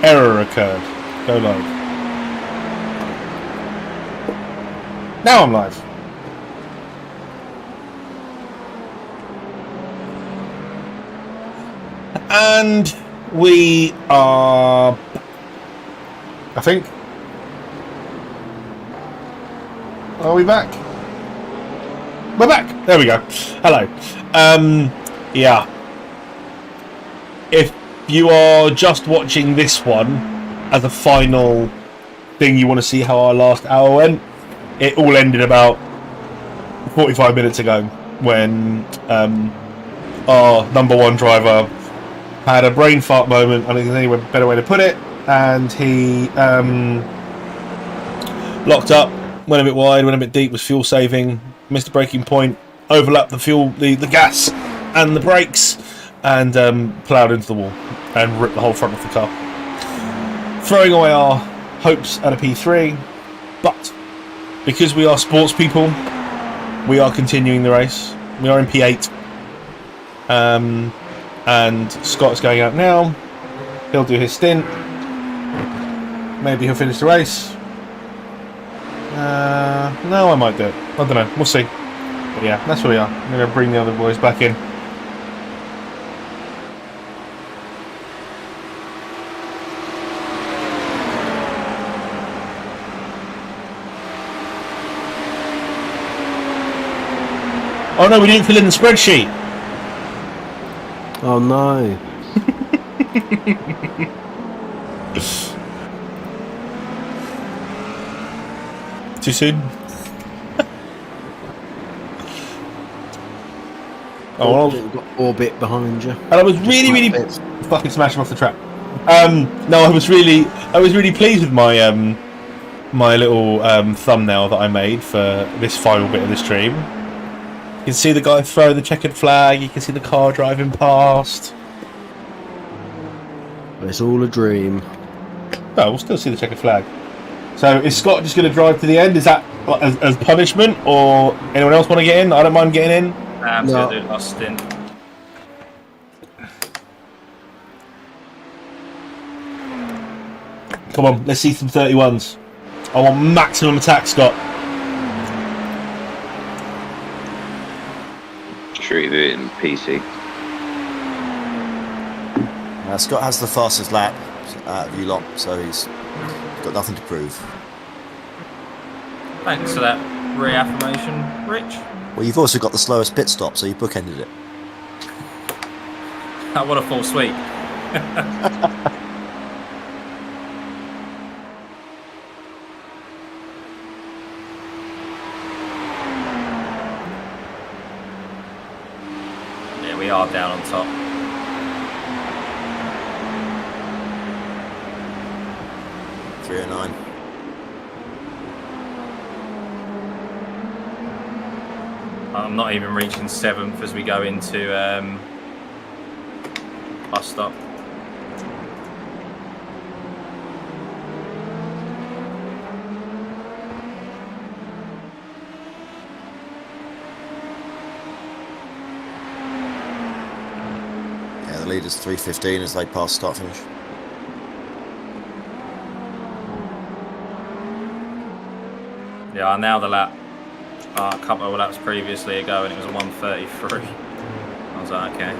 Error occurred. Go live. Now I'm live. And we are, I think. Are we back? We're back. There we go. Hello. Yeah. If you are just watching this one as a final thing, you want to see how our last hour went, it all ended about 45 minutes ago when our number one driver had a brain fart moment. I think there's any better way to put it, and he locked up, went a bit wide, went a bit deep, was fuel saving, missed a braking point, overlapped the fuel, the gas and the brakes, and ploughed into the wall and ripped the whole front of the car, throwing away our hopes at a P3. But because we are sports people, we are continuing the race. We are in P8, and Scott's going out now. He'll do his stint. Maybe he'll finish the race. No, I might do it. I don't know. We'll see. But yeah, that's where we are. I'm going to bring the other boys back in. Oh no, we didn't fill in the spreadsheet. Oh no. Too soon? Oh, well, got Orbit behind you. And I was really fucking smash him off the track. No, I was really pleased with my my little thumbnail that I made for this final bit of the stream. You can see the guy throw the checkered flag. You can see the car driving past. It's all a dream. Oh, we'll still see the checkered flag. So is Scott just going to drive to the end? Is that as punishment, or anyone else want to get in? I don't mind getting in. I'm going to do last stint. Come on, let's see some 31s. I want maximum attack, Scott. Should we do it in PC? Scott has the fastest lap out of you lot, so he's got nothing to prove. Thanks for that reaffirmation, Rich. Well, you've also got the slowest pit stop, so you bookended it. What a full sweep. Yeah, we are down on top. .309. I'm not even reaching 7th as we go into bus stop. Yeah, the leader's 3:15 as they pass start finish. Yeah, I nailed the lap a couple of laps previously ago, and it was a 1:33. I was like, okay.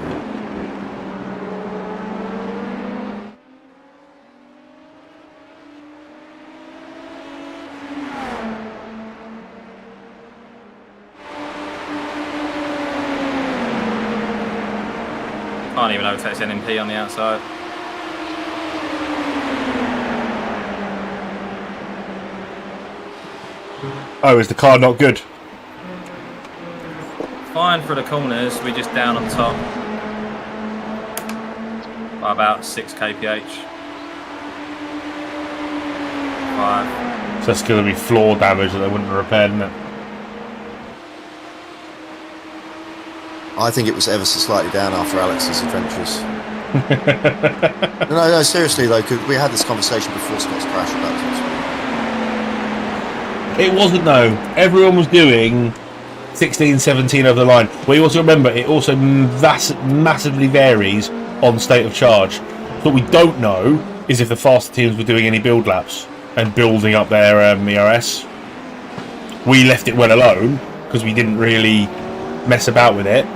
Can't even overtake NMP on the outside. Oh, is the car not good? Fine for the corners, we're just down on top by about 6 kph. 5. So that's going to be floor damage that they wouldn't have repaired, isn't it? I think it was ever so slightly down after Alex's adventures. No, seriously though, because we had this conversation before Scott's crash about this. It wasn't though. Everyone was doing 16, 17 over the line. But you also remember it also massively varies on state of charge. What we don't know is if the faster teams were doing any build laps and building up their ERS. We left it well alone because we didn't really mess about with it.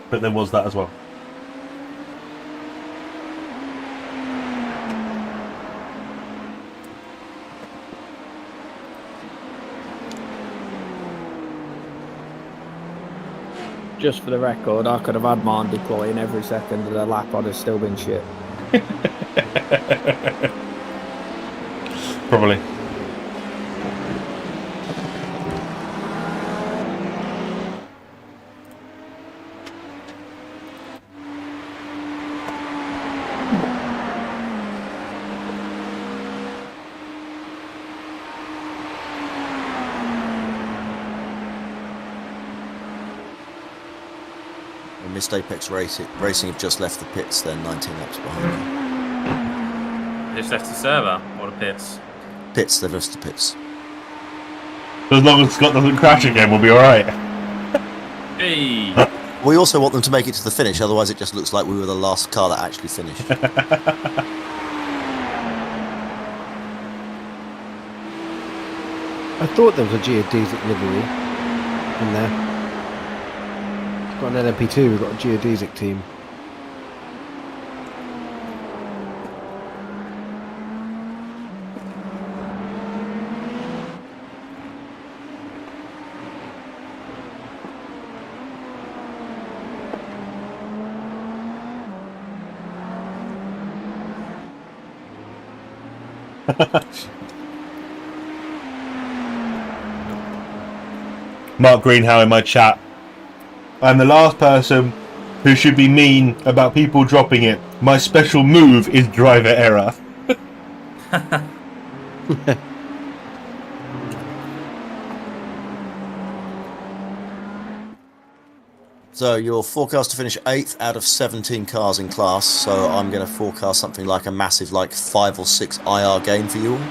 But there was that as well. Just for the record, I could have had mine deploying every second of the lap. I'd have still been shit. Probably. Missed Apex Racing have just left the pits. They're 19 laps behind. Just left the server or the pits. Pits, they've left the pits. As long as Scott doesn't crash again, we'll be alright. Hey. We also want them to make it to the finish, otherwise it just looks like we were the last car that actually finished. I thought there was a geodesic livery in there. Got an LMP2, we've got a geodesic team. Mark Greenhow in my chat. I'm the last person who should be mean about people dropping it. My special move is driver error. So you're forecast to finish 8th out of 17 cars in class, so I'm going to forecast something like a massive 5 or 6 IR game for you all.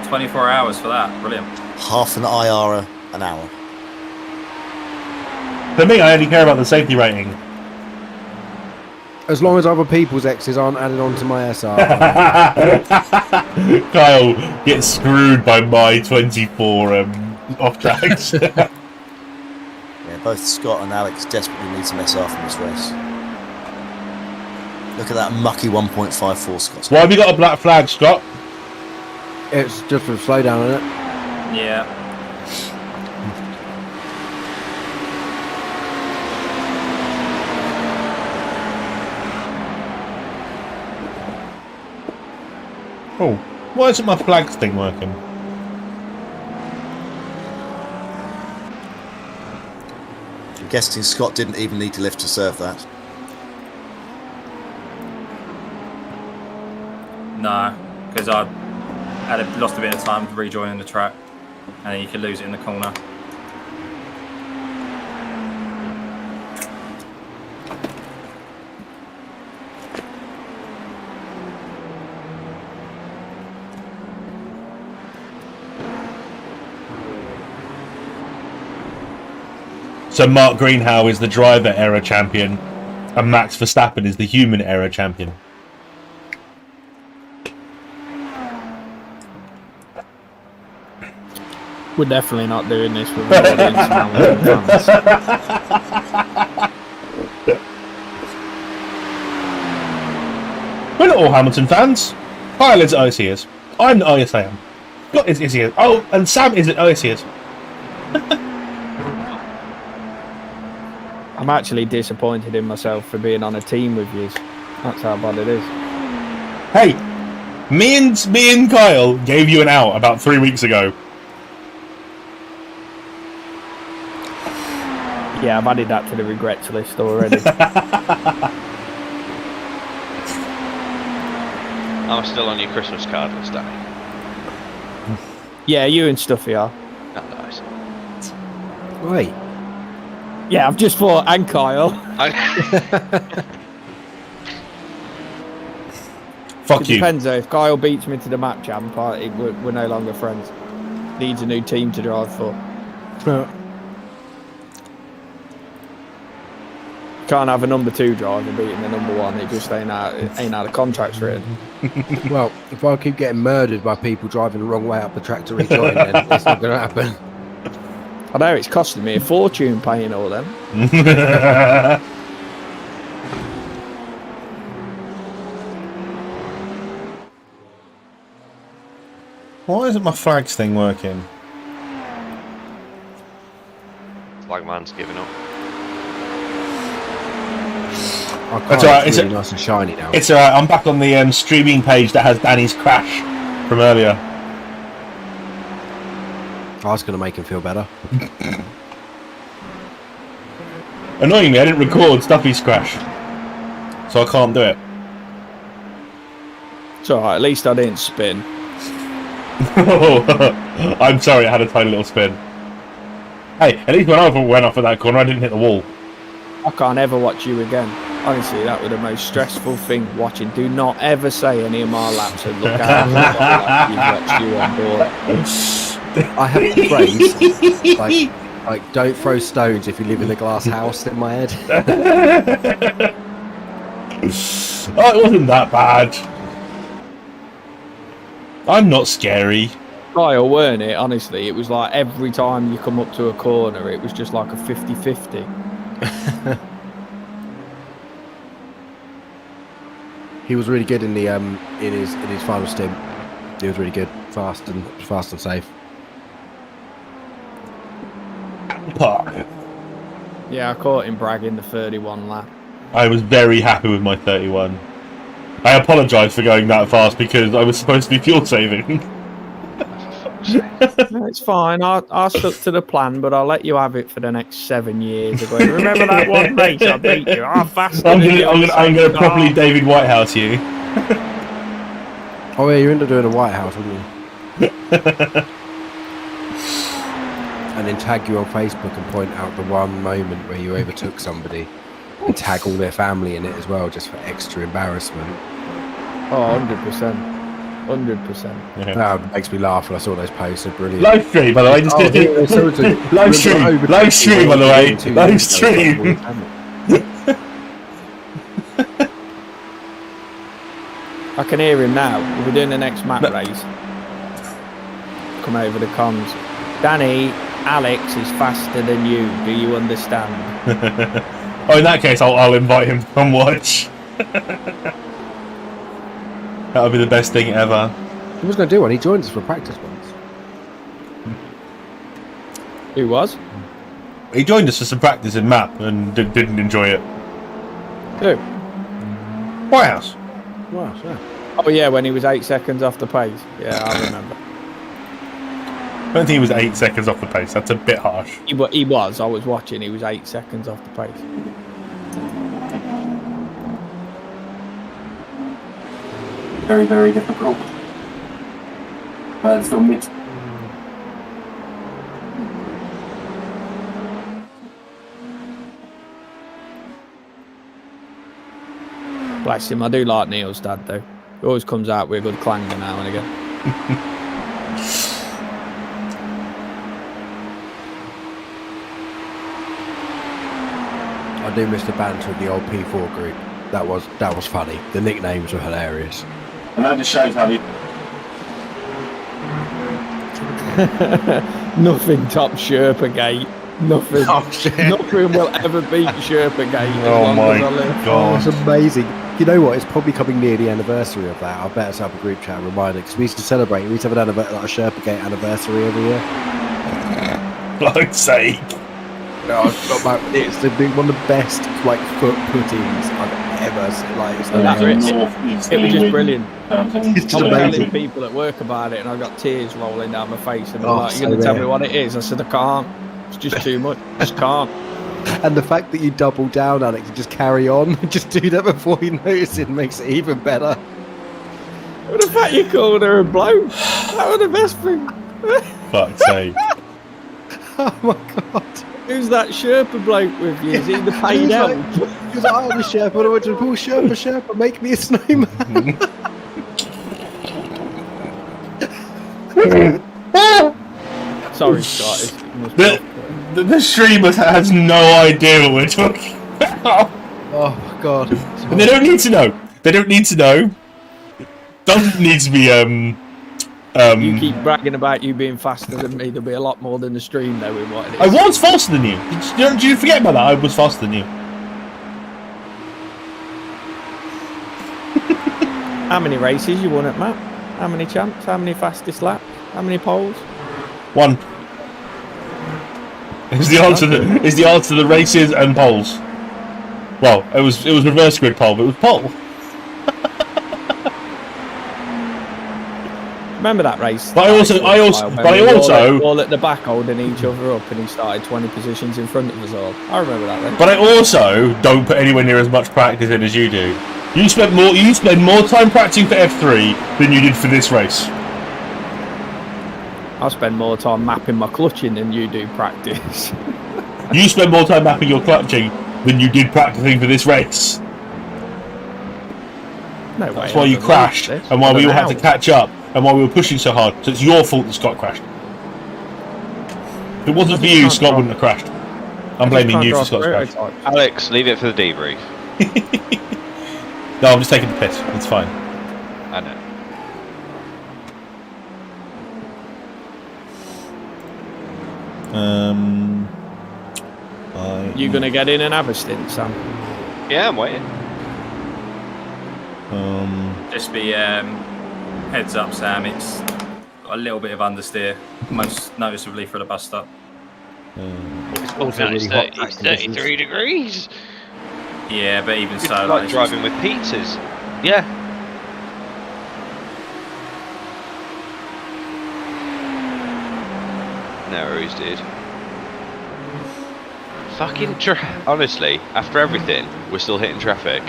24 hours for that. Brilliant. Half an IR an hour. For me, I only care about the safety rating. As long as other people's X's aren't added on to my SR. Kyle gets screwed by my 24 off tracks. Yeah, both Scott and Alex desperately need some SR from this race. Look at that mucky 1.54, Scott. Why have you got a black flag, Scott? It's just for slowdown, isn't it? Yeah. Oh, why isn't my flags thing working? I'm guessing Scott didn't even need to lift to serve that. No, because I lost a bit of time rejoining the track, and then you could lose it in the corner. So Mark Greenhow is the driver error champion, and Max Verstappen is the human error champion. We're definitely not doing this with an audience of Hamilton fans. We're not all Hamilton fans. Kyle is. Oh, yes, he is. I'm. Oh, yes, I am. Scott is. Yes, he is. Oh, and Sam isn't. Oh, yes, he is. I'm actually disappointed in myself for being on a team with you. That's how bad it is. Hey, me and Kyle gave you an out about 3 weeks ago. Yeah, I've added that to the regrets list already. I'm still on your Christmas card list, Danny. Yeah, you and Stuffy are. Oh, nice. Wait. Yeah, I've just thought, and Kyle. Fuck It you. depends though. If Kyle beats me to the map champ, we're no longer friends. Needs a new team to drive for. Can't have a number 2 driver beating the number 1. It just ain't how the contract's written. Well, if I keep getting murdered by people driving the wrong way up the track to rejoin, then it's not going to happen. I know it's costing me a fortune paying all them. Why isn't my flags thing working? Flagman's giving up. Our That's car alright, is it's really nice and shiny now. It's alright, I'm back on the streaming page that has Danny's crash from earlier. I was going to make him feel better. Annoyingly, I didn't record Stuffy's crash, so I can't do it. It's alright, at least I didn't spin. I'm sorry, I had a tiny little spin. Hey, at least when I went off of that corner, I didn't hit the wall. I can't ever watch you again. Honestly, that was the most stressful thing watching. Do not ever say any of my laps and look out you've watched you on board. I have the phrase, like, don't throw stones if you live in a glass house in my head. Oh, it wasn't that bad. I'm not scary. Kyle, weren't it? Honestly, it was like every time you come up to a corner, it was just like a 50-50. He was really good in the in his final stint. He was really good, fast and safe. Park. Yeah, I caught him bragging the 31 lap. I was very happy with my 31. I apologise for going that fast because I was supposed to be fuel saving. No, it's fine. I stuck to the plan, but I'll let you have it for the next 7 years. Remember that one race I beat you? I'm faster I'm than you. going to properly David Whitehouse you. Oh yeah, you ended up doing a White House, didn't you? And then tag you on Facebook and point out the one moment where you overtook somebody and tag all their family in it as well, just for extra embarrassment. Oh, 100%. 100%. Yeah. That makes me laugh when I saw those posts. They're brilliant. Live stream, by the way. Just live stream, by the way. Live stream. I can hear him now. We're doing the next map race. Come over the comms. Danny, Alex is faster than you. Do you understand? Oh, in that case, I'll invite him to come watch. That would be the best thing ever. He was going to do one. He joined us for practice once. Who was? He joined us for some practice in map and didn't enjoy it. Who? Whitehouse. Wow, yeah. Oh yeah, when he was 8 seconds off the pace. Yeah, I remember. I don't think he was 8 seconds off the pace. That's a bit harsh. He was. I was watching. He was 8 seconds off the pace. Very, very difficult. But it's still mixed. Bless him. I do like Neil's dad though. He always comes out with a good clanger now and again. I do miss the banter of the old P4 group. That was funny. The nicknames were hilarious. And that just shows how you. Nothing tops Sherpa Gate. Nothing. Nothing will ever beat Sherpa Gate. Oh my god. It's amazing. You know what? It's probably coming near the anniversary of that. I better set up a group chat and remind it, because we used to celebrate. We used to have a Sherpa Gate anniversary every year. God's sake. No, it's one of the best foot puttings I've ever seen. It was just brilliant. It's just I was amazing. telling people at work about it, and I got tears rolling down my face. And they're like, so "You're going to tell me rare. what it is?" I said, "I can't. It's just too much. Just can't." And the fact that you double down, Alex, and just carry on, just do that before you notice it makes it even better. But the fact you called her a bloke, that was the best thing. Fuck's sake. Oh my god. Who's that Sherpa bloke with you? Is he the paid help? Because I'm a Sherpa, and I went to Paul Sherpa, make me a snowman. Sorry, Scott. The streamer has no idea what we're talking Oh my god. And they don't need to know. They don't need to know. Doesn't need to be You keep bragging about you being faster than me. There'll be a lot more than the stream knowing what it is. I was faster than you. Did you forget about that? I was faster than you. How many races you won at Matt? How many champs? How many fastest laps? How many poles? 1. Is the answer to the races and poles. Well, it was reverse grid pole, but it was pole. Remember that race? But I also all at the back holding each other up, and he started 20 positions in front of us all. I remember that race. But I also don't put anywhere near as much practice in as you do. You spend more time practicing for F3 than you did for this race. I spend more time mapping my clutching than you do practice. You spend more time mapping your clutching than you did practicing for this race. No way. That's why you crashed, and why we all had to catch up, and why we were pushing so hard. So it's your fault that Scott crashed. If it wasn't for you, Scott wouldn't have crashed. I'm blaming you for Scott's crash. Alex, leave it for the debrief. No, I'm just taking the piss. It's fine. I know. You gonna get in and have a stint, Sam? Yeah, I'm waiting. Just be heads up, Sam. It's got a little bit of understeer, most noticeably for the bus stop. It's also really hot. It's 33 degrees. Yeah, but even It's so, like driving with pizzas. Yeah. No worries, dude. Fucking honestly, after everything, we're still hitting traffic.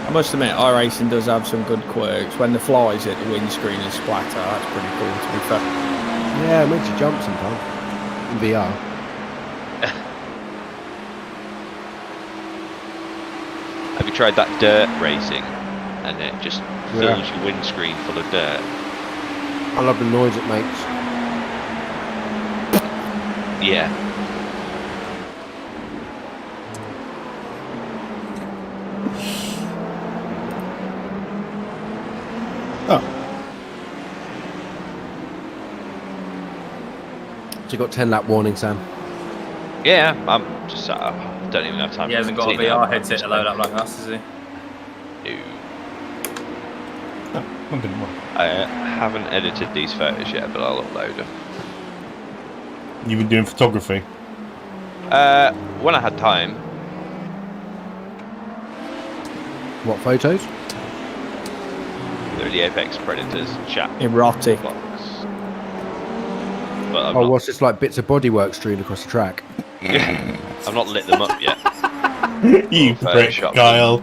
I must admit, iRacing does have some good quirks. When the flies hit the windscreen and splatter, that's pretty cool, to be fair. Yeah, it makes you jump sometimes. In VR. Have you tried that dirt racing? And it just fills your windscreen full of dirt. I love the noise it makes. Yeah. Oh. So you got 10 lap warning, Sam. Yeah, I'm just don't even have time. He hasn't got a VR headset to load up like us, has he? No. No, that didn't work. I haven't edited these photos yet, but I'll upload them. You've been doing photography. When I had time. What photos? They're the Apex Predators chat Erotic. box. But Oh, what's this, like bits of bodywork strewn across the track? I've not lit them up yet. You prick, Photoshop Kyle.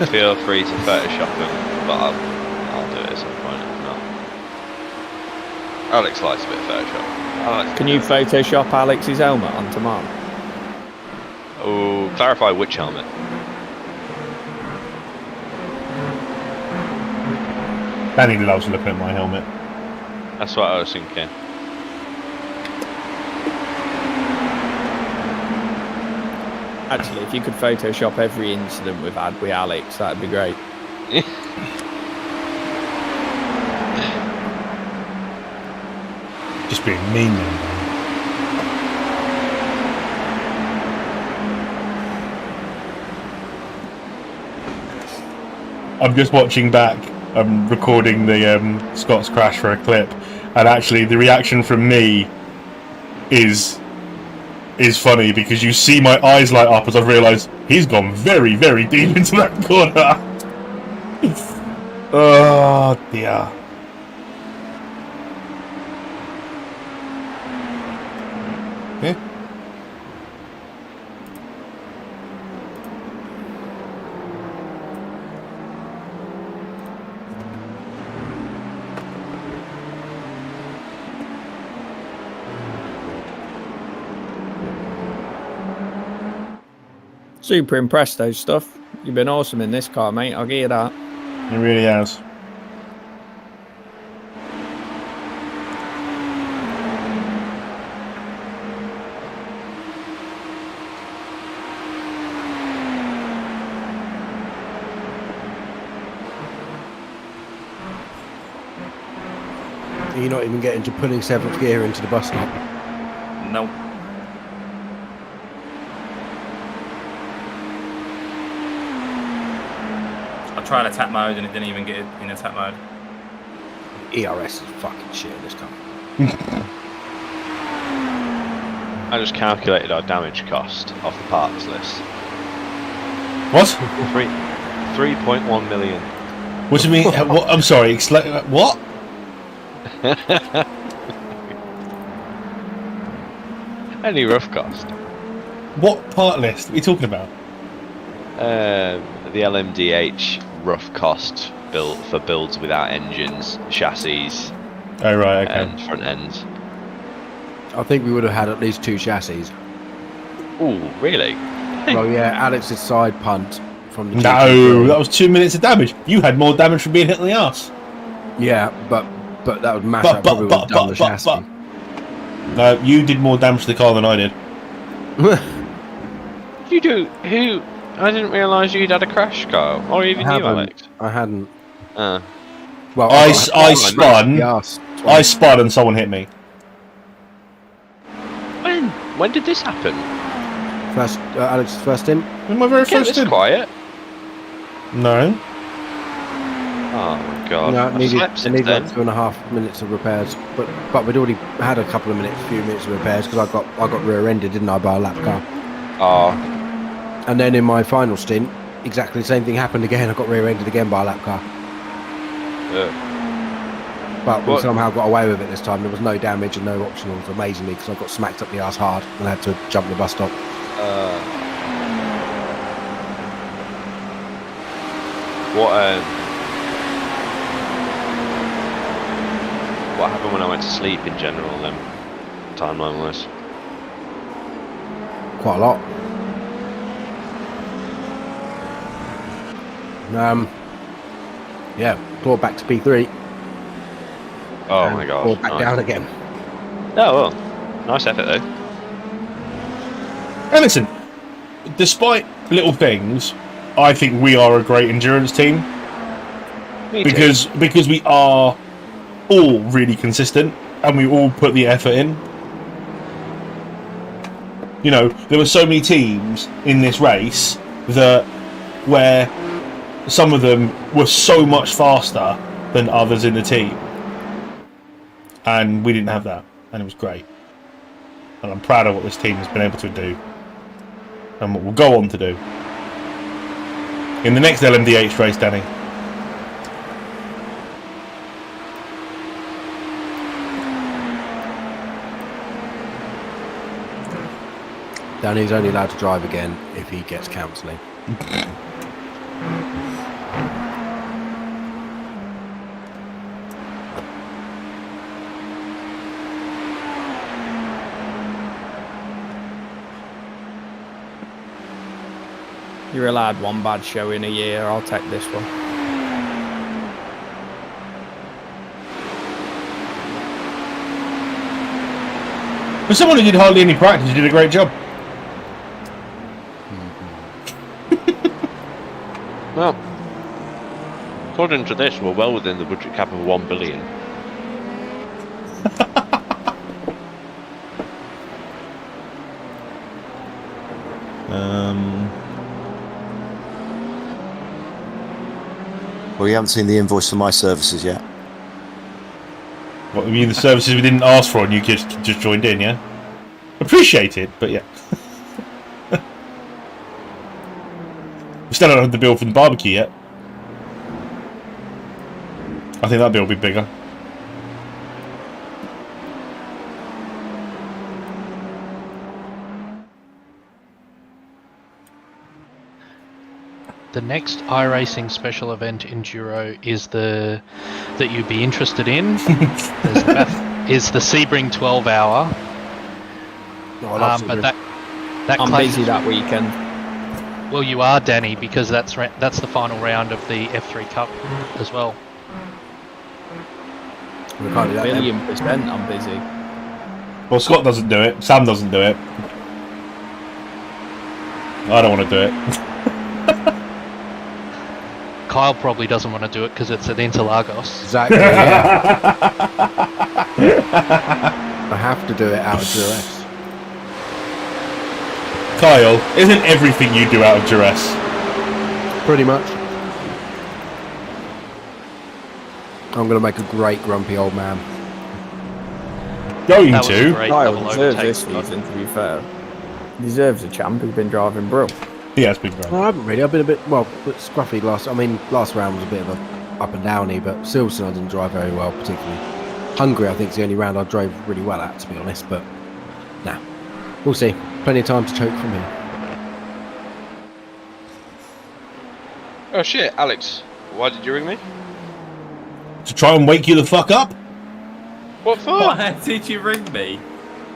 Feel free to Photoshop them, but I'll do it at some point if not. Alex likes a bit of Photoshop. Can you Photoshop Alex's helmet onto mine? Oh, clarify which helmet. Danny loves looking at my helmet. That's what I was thinking. Actually, if you could Photoshop every incident we've had with Alex, that'd be great. Just being mean now. I'm just watching back. I'm recording the Scott's crash for a clip, and actually the reaction from me is funny because you see my eyes light up as I've realised he's gone very, very deep into that corner. Oh dear. Yeah. Super impressed, those stuff. You've been awesome in this car, mate. I'll give you that. It really has. You're not even getting to putting 7th gear into the bus stop. Nope. I tried attack mode and it didn't even get it in attack mode. ERS is fucking shit this time. I just calculated our damage cost off the parts list. What? 3.1 million. What do you mean? What? I'm sorry. What? Any rough cost. What part list are we talking about? The LMDH rough cost built for builds without engines, chassis, Oh right, okay. and front ends. I think we would have had at least 2 chassis. Ooh, really? Well, yeah, Alex's side punt from the No, GT3. that was 2 minutes of damage. You had more damage from being hit in the arse. Yeah, but that would mash up probably would have done the chassis. No, you did more damage to the car than I did. You do? Who? I didn't realise you'd had a crash car, or even you, Alex. I hadn't. Uh, Well, I spun. I spun and someone hit me. when did this happen? First, Alex's first stint. In my very Get first this stint. quiet. No. Oh my god. No, I've it needed slept since like then. 2.5 minutes of repairs, but we'd already had a few minutes of repairs because I got rear-ended, didn't I, by a lap car? Oh, And then in my final stint, exactly the same thing happened again. I got rear-ended again by a lap car, but we What? somehow got away with it this time. There was no damage and no optionals, amazingly, because I got smacked up the arse hard and had to jump the bus stop. What happened when I went to sleep in general then, timeline wise? Quite a lot. Yeah, clawed back to P3. Oh and my god. clawed back Nice. down again. Oh well, nice effort though. And listen, despite little things, I think we are a great endurance team Me too. because we are all really consistent and we all put the effort in. You know, there were so many teams in this race where some of them were so much faster than others in the team, and we didn't have that, and it was great. And I'm proud of what this team has been able to do, and what we'll go on to do in the next LMDH race, Danny. Danny's only allowed to drive again if he gets counselling. You're allowed one bad show in a year. I'll take this one. For someone who did hardly any practice, you did a great job. Well, according to this, we're well within the budget cap of 1 billion. Well, you haven't seen the invoice for my services yet. What, you mean the services we didn't ask for and you just joined in, yeah? Appreciate it, but yeah. We still don't have the bill for the barbecue yet. I think that bill will be bigger. The next iRacing special event enduro is that you'd be interested in is the Sebring 12 hour. No, I love But Sebring. that I'm claims- busy that weekend. Well, you are, Danny, because that's the final round of the F3 Cup as well. We can't do that then. 1,000,000% I'm busy. Well, Scott doesn't do it. Sam doesn't do it. I don't want to do it. Kyle probably doesn't want to do it because it's at Interlagos. Exactly, yeah. I have to do it out of duress. Kyle, isn't everything you do out of duress? Pretty much. I'm going to make a great grumpy old man. Going That was a to? great Kyle double deserves overtake. this season, to be fair. He deserves a champ. He's been driving brill. He has been great. No, I haven't really. I've been a bit scruffy last round was a bit of a up and downy, but Silverstone I didn't drive very well, particularly. Hungary, I think, is the only round I drove really well at, to be honest, but nah. We'll see. Plenty of time to choke from here. Oh shit, Alex, why did you ring me? To try and wake you the fuck up? What for? Why did you ring me?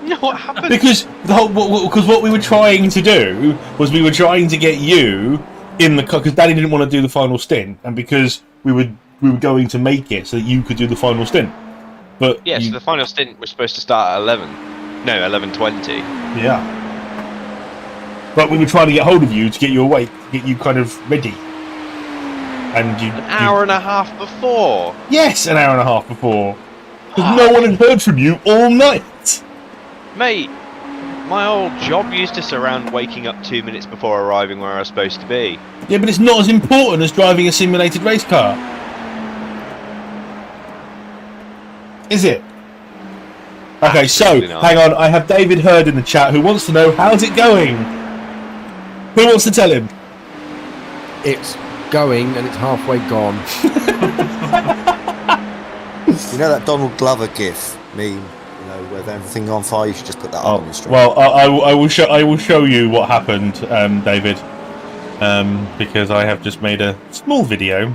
No, what happened? Because what we were trying to do was we were trying to get you in the car, because Danny didn't want to do the final stint, and because we were going to make it so that you could do the final stint. But Yeah, so the final stint was supposed to start at 11:20. Yeah. But we were trying to get hold of you to get you awake, get you kind of ready. And you... An hour and a half before. Yes, an hour and a half before. Because no one had heard from you all night. Mate, my old job used to surround waking up 2 minutes before arriving where I was supposed to be. Yeah, but it's not as important as driving a simulated race car. Is it? Okay, so, Absolutely not. hang on, I have David Hurd in the chat who wants to know, how's it going? Who wants to tell him? It's going and it's halfway gone. You know that Donald Glover gif meme, with everything on fire? You should just put that up on your stream. Well, I will show you what happened, David, because I have just made a small video.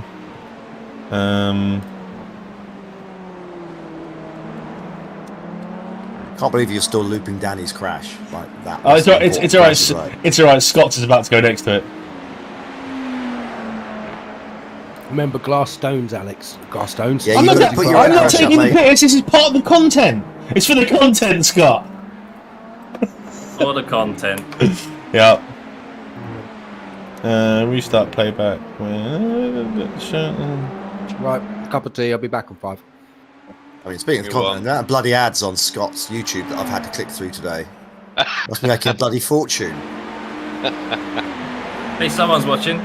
Can't believe you're still looping Danny's crash like that. Oh, it's all right. It's all right. Scott's is about to go next to it. Remember glass stones, Alex. Glass stones. Yeah, I'm you not, gotta put your I'm not crash up, taking the mate. piss. This is part of the content. It's for the content, Scott. For the content. Yeah. Restart playback. Right, cup of tea. I'll be back on 5. I mean, speaking of You're content, that bloody ads on Scott's YouTube that I've had to click through today must be making a bloody fortune. Hey, someone's watching.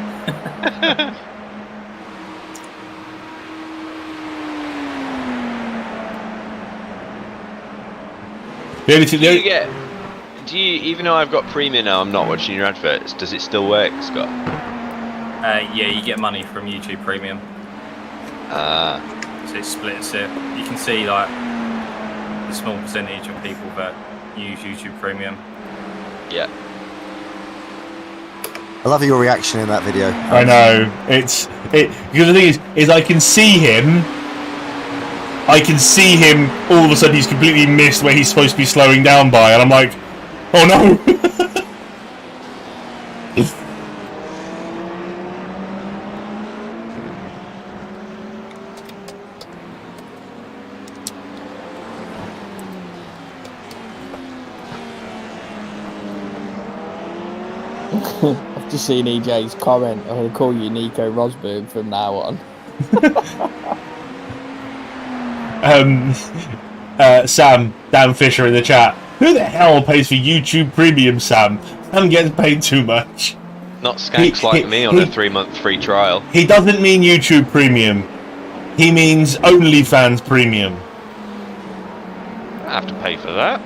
The only thing, Do you, even though I've got premium now, I'm not watching your adverts, does it still work, Scott? Yeah, you get money from YouTube Premium. So it splits it. You can see like the small percentage of people that use YouTube Premium. Yeah. I love your reaction in that video. I know because the thing is I can see him. I can see him. All of a sudden, he's completely missed where he's supposed to be slowing down by, and I'm like, oh no. I've just seen EJ's comment. I'm going to call you Nico Rosberg from now on. Sam, Dan Fisher in the chat. Who the hell pays for YouTube Premium, Sam? Sam gets paid too much. Not skanks like me on a 3-month free trial. He doesn't mean YouTube Premium. He means OnlyFans Premium. I have to pay for that.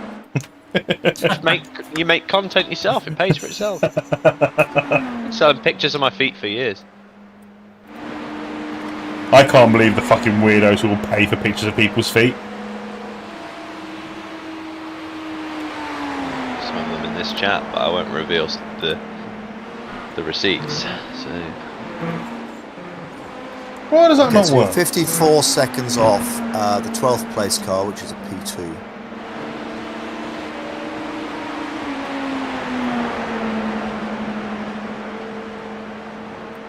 You make content yourself, it pays for itself. Been selling pictures of my feet for years. I can't believe the fucking weirdos who will pay for pictures of people's feet. Some of them in this chat, but I won't reveal the receipts. So Why does that Okay, not so you're work? 54 seconds off the 12th place car, which is a P2.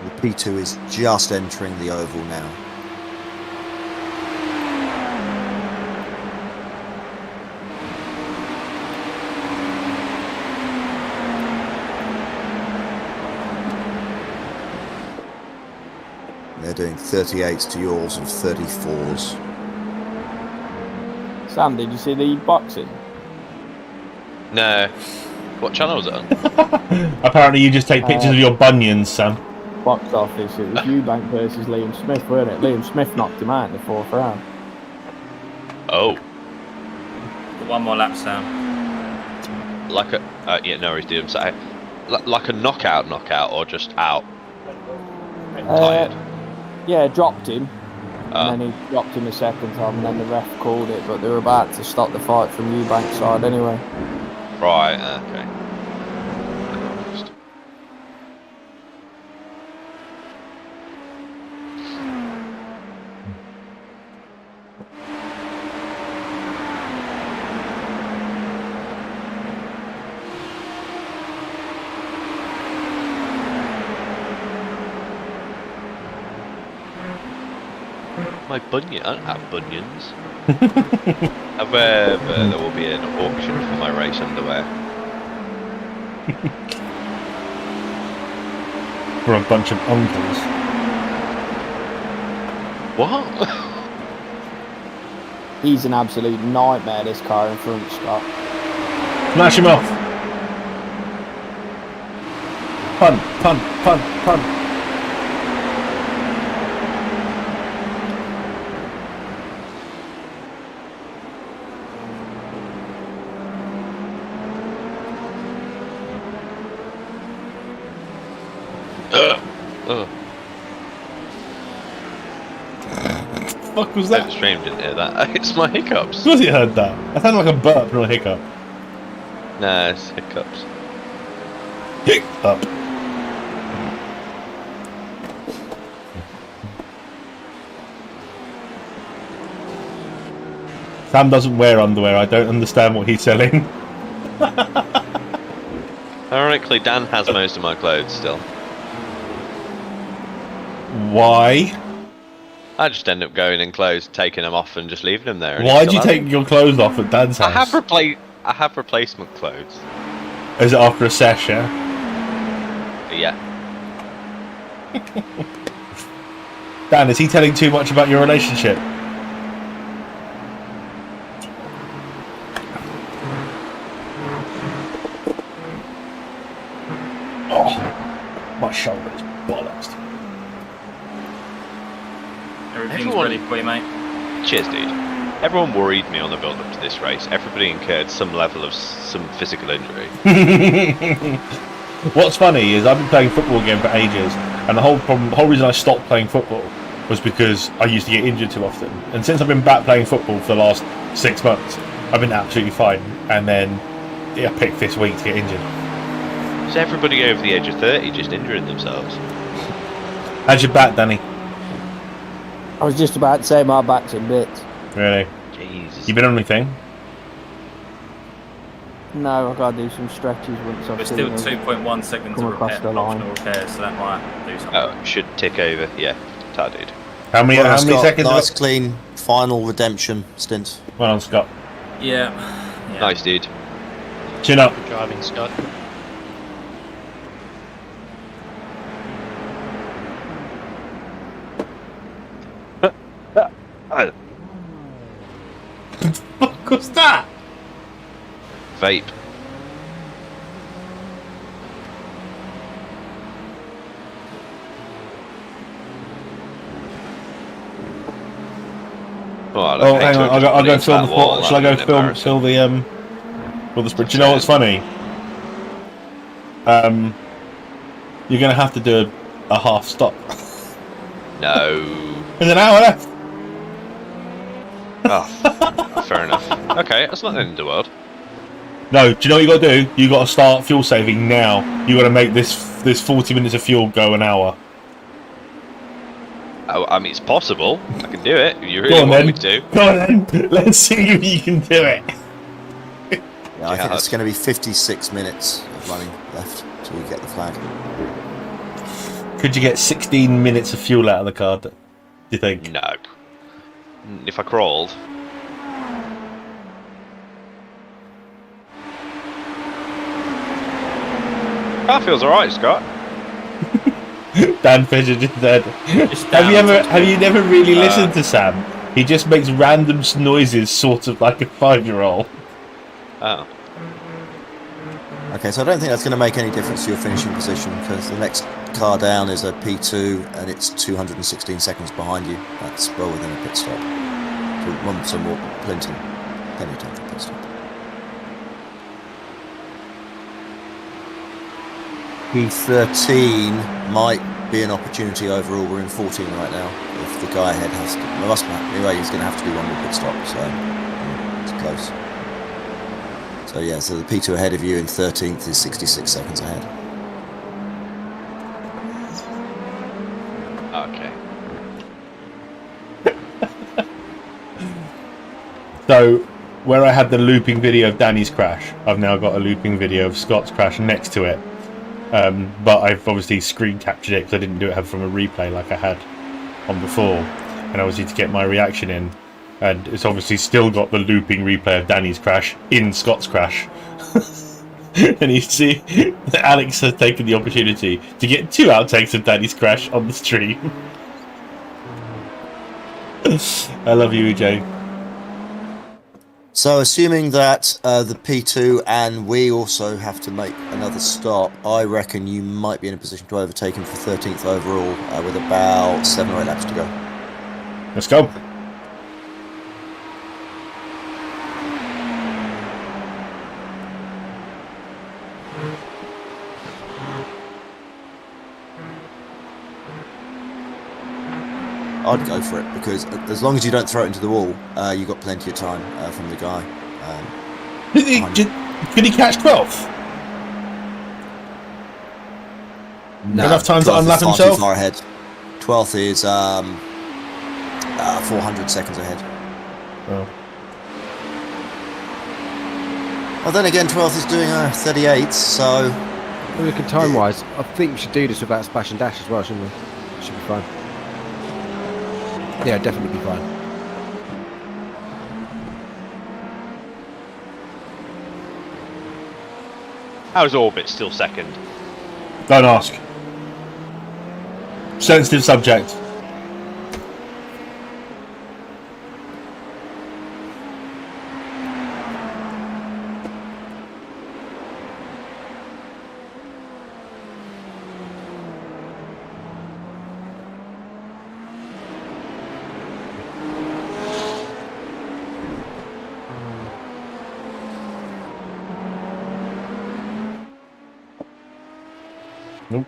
The P2 is just entering the oval now. They're doing 38s to yours and 34s. Sam, did you see the boxing? No. What channel was it on? Apparently, you just take pictures of your bunions, Sam. Box office. It was Eubank versus Liam Smith, weren't it? Liam Smith knocked him out in the 4th round. Oh. One more lap, Sam. Like a... yeah, no worries, dude. I'm sorry. Like a knockout, or just out? Tired. Yeah, dropped him. Ah. And then he dropped him a second time, and then the ref called it, but they were about to stop the fight from Eubank's side anyway. Right, okay. My bunion? I don't have bunions. However, there will be an auction for my race underwear. For a bunch of uncles. What? He's an absolute nightmare, this car in front, Scott. Smash him off. Punt. Fuck was That that? stream didn't hear that. It's my hiccups. Of course you heard that. That sounded like a burp, not a hiccup. Nah, it's hiccups. Hiccup. Sam doesn't wear underwear. I don't understand what he's selling. Ironically, Dan has most of my clothes still. Why? I just end up going in clothes, taking them off, and just leaving them there. Why'd you take your clothes off at Dan's house? I have replacement clothes. Is it after a sesh, yeah? Yeah. Dan, is he telling too much about your relationship? Oh, my shoulder is bollocks. Everything's ready for you, mate. Cheers, dude. Everyone worried me on the build-up to this race. Everybody incurred some level of some physical injury. What's funny is I've been playing football again for ages, and the whole reason I stopped playing football was because I used to get injured too often. And since I've been back playing football for the last 6 months, I've been absolutely fine. And then I picked this week to get injured. So everybody over the age of 30 just injuring themselves. How's your back, Danny? I was just about to say my back's in bits. Really? Jesus. You been on anything? No, I've got to do some stretches once I've We're seen still them 2.1 seconds come of across the line. optional repairs, so that might do something. Oh, should tick over. Yeah, ta dude. How many Scott, seconds? Nice, clean, final redemption stint. Well on, Scott. Yeah. Nice, dude. Chin up. Good driving, Scott. What was that? Vape. Oh, hang on. I'll go film the port. Shall I go film the sprint? Do you know what's funny? You're gonna have to do a half stop. No. There's an hour left. Oh, fair enough. Okay, that's not the end of the world. No, do you know what you got to do? You got to start fuel saving now. You got to make this 40 minutes of fuel go an hour. Oh, I mean, it's possible. I can do it. If you really want me to. Go on then. Let's see if you can do it. Yeah, I think it's going to be 56 minutes of running left till we get the flag. Could you get 16 minutes of fuel out of the car? Do you think? No. If I crawled. Car feels alright, Scott. Dan Fisher just said. Have you never really listened to Sam? He just makes random noises, sort of like a 5-year-old. Oh. Okay, so I don't think that's going to make any difference to your finishing position because the next car down is a P2 and it's 216 seconds behind you. That's well within a pit stop. So more, plenty of time for pit stop. P13 might be an opportunity overall. We're in 14 right now. If the guy ahead has to, anyway, he's going to have to do one more pit stop, so it's close. So yeah, so the P2 ahead of you in 13th is 66 seconds ahead. Okay. So, where I had the looping video of Danny's crash, I've now got a looping video of Scott's crash next to it. But I've obviously screen captured it because I didn't do it from a replay like I had on before, and obviously to get my reaction in. And it's obviously still got the looping replay of Danny's crash in Scott's crash. And you see that Alex has taken the opportunity to get 2 outtakes of Danny's crash on the stream. I love you, EJ. So assuming that the P2 and we also have to make another stop, I reckon you might be in a position to overtake him for 13th overall with about 7 or 8 laps to go. Let's go. I'd go for it because as long as you don't throw it into the wall, you've got plenty of time from the guy. Did he catch 12th? No, Enough time to 12th unlap is far himself? too far ahead. 12th is 400 seconds ahead. Oh. Well, then again, 12th is doing 38, so... Well, looking time-wise, I think we should do this without splash and dash as well, shouldn't we? Should be fine. Yeah, definitely be fine. How is Orbit still second? Don't ask. Sensitive subject. Nope.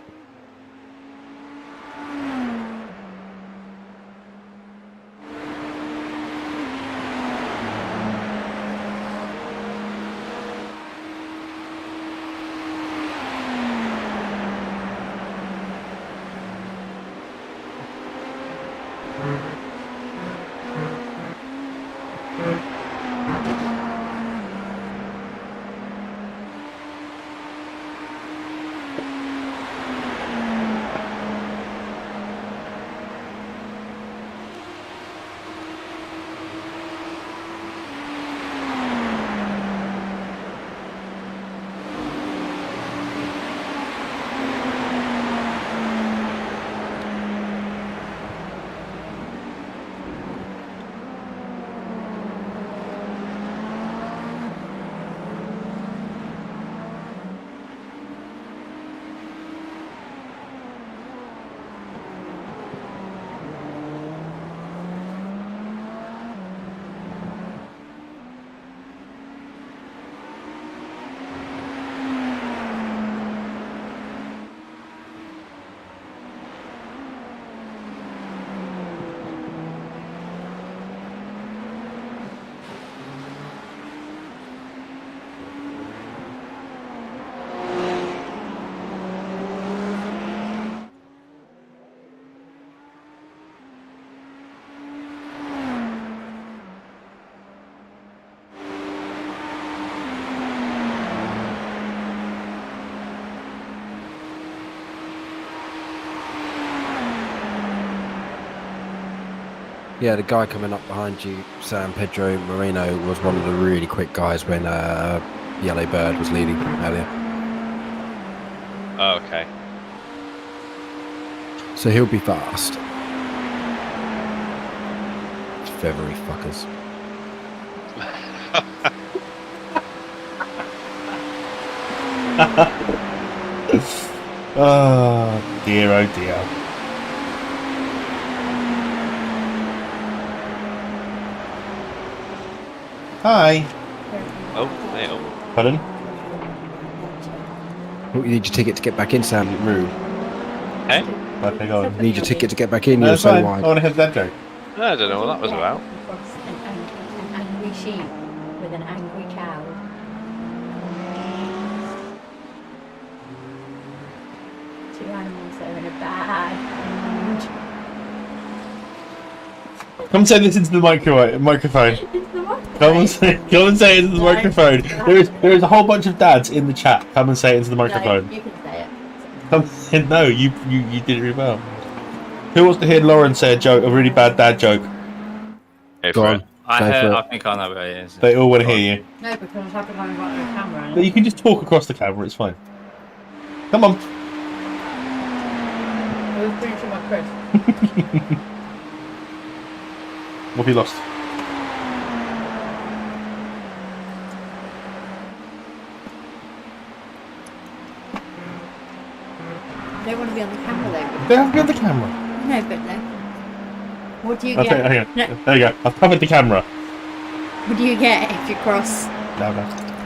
Yeah, the guy coming up behind you, Sam Pedro Moreno, was one of the really quick guys when Yellow Bird was leading earlier. Oh, okay. So he'll be fast. Feathery fuckers. Oh dear, oh dear. Hi. Oh, nail. Pardon? Oh, you need your ticket to get back in, Sam. Rude. Hey? Okay, go on. You need your ticket to get back in. No, You're it's so fine. I wide. want to have that joke. I don't know what that was about. An angry sheep with an angry cow. Two animals that are in a bad mood. Come say this into the microphone. Come and say it into the microphone. There is a whole bunch of dads in the chat. Come and say it into the microphone. No, you can say it. No, you did it really well. Who wants to hear Lauren say a joke, a really bad dad joke? Go Go on. I think I know where it is. They all want to hear you. No, because I have to go and got the camera. But you can just talk across the camera, it's fine. Come on. I was finishing my crisp. What have you lost? I don't want to be on the camera though. They have to be on the camera. No, but no. What do you Okay, get? hang on. No, There you go. I've covered the camera. what do you get if you cross? No.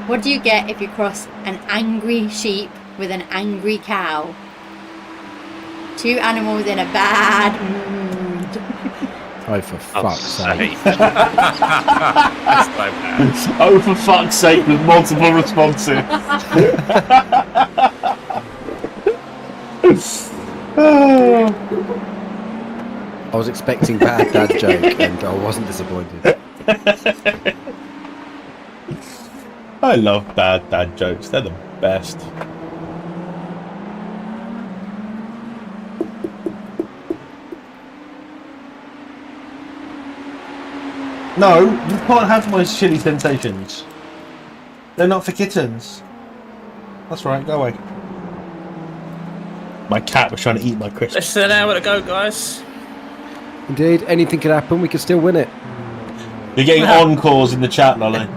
What do you get if you cross an angry sheep with an angry cow? Two animals in a bad mood. Oh, for fuck's sake. That's so bad. Oh, for fuck's sake, with multiple responses. I was expecting bad dad joke and I wasn't disappointed. I love bad dad jokes. They're the best. No, you can't have my chili sensations. They're not for kittens. That's right, go away. My cat was trying to eat my crisps. Let's sit down with a go, guys. Indeed, anything could happen. We could still win it. You're getting encores in the chat, Lolly.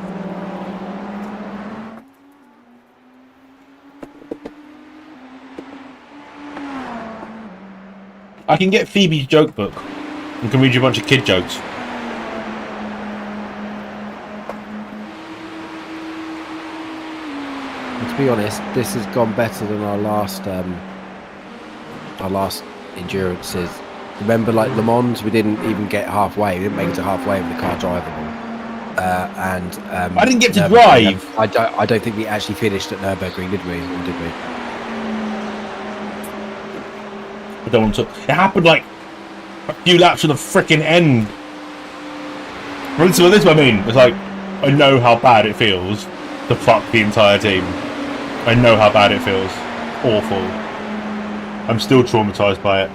I can get Phoebe's joke book and can read you a bunch of kid jokes. And to be honest, this has gone better than our last endurances. Remember, like Le Mans, we didn't even get halfway. We didn't make it to halfway with the car drivable. I didn't get to Nürburgring, drive. I don't think we actually finished at Nürburgring, did we? Or did we? I don't want to. It happened like a few laps from the freaking end. So this is what I mean. It's like, I know how bad it feels to fuck the entire team. I know how bad it feels. Awful. I'm still traumatized by it.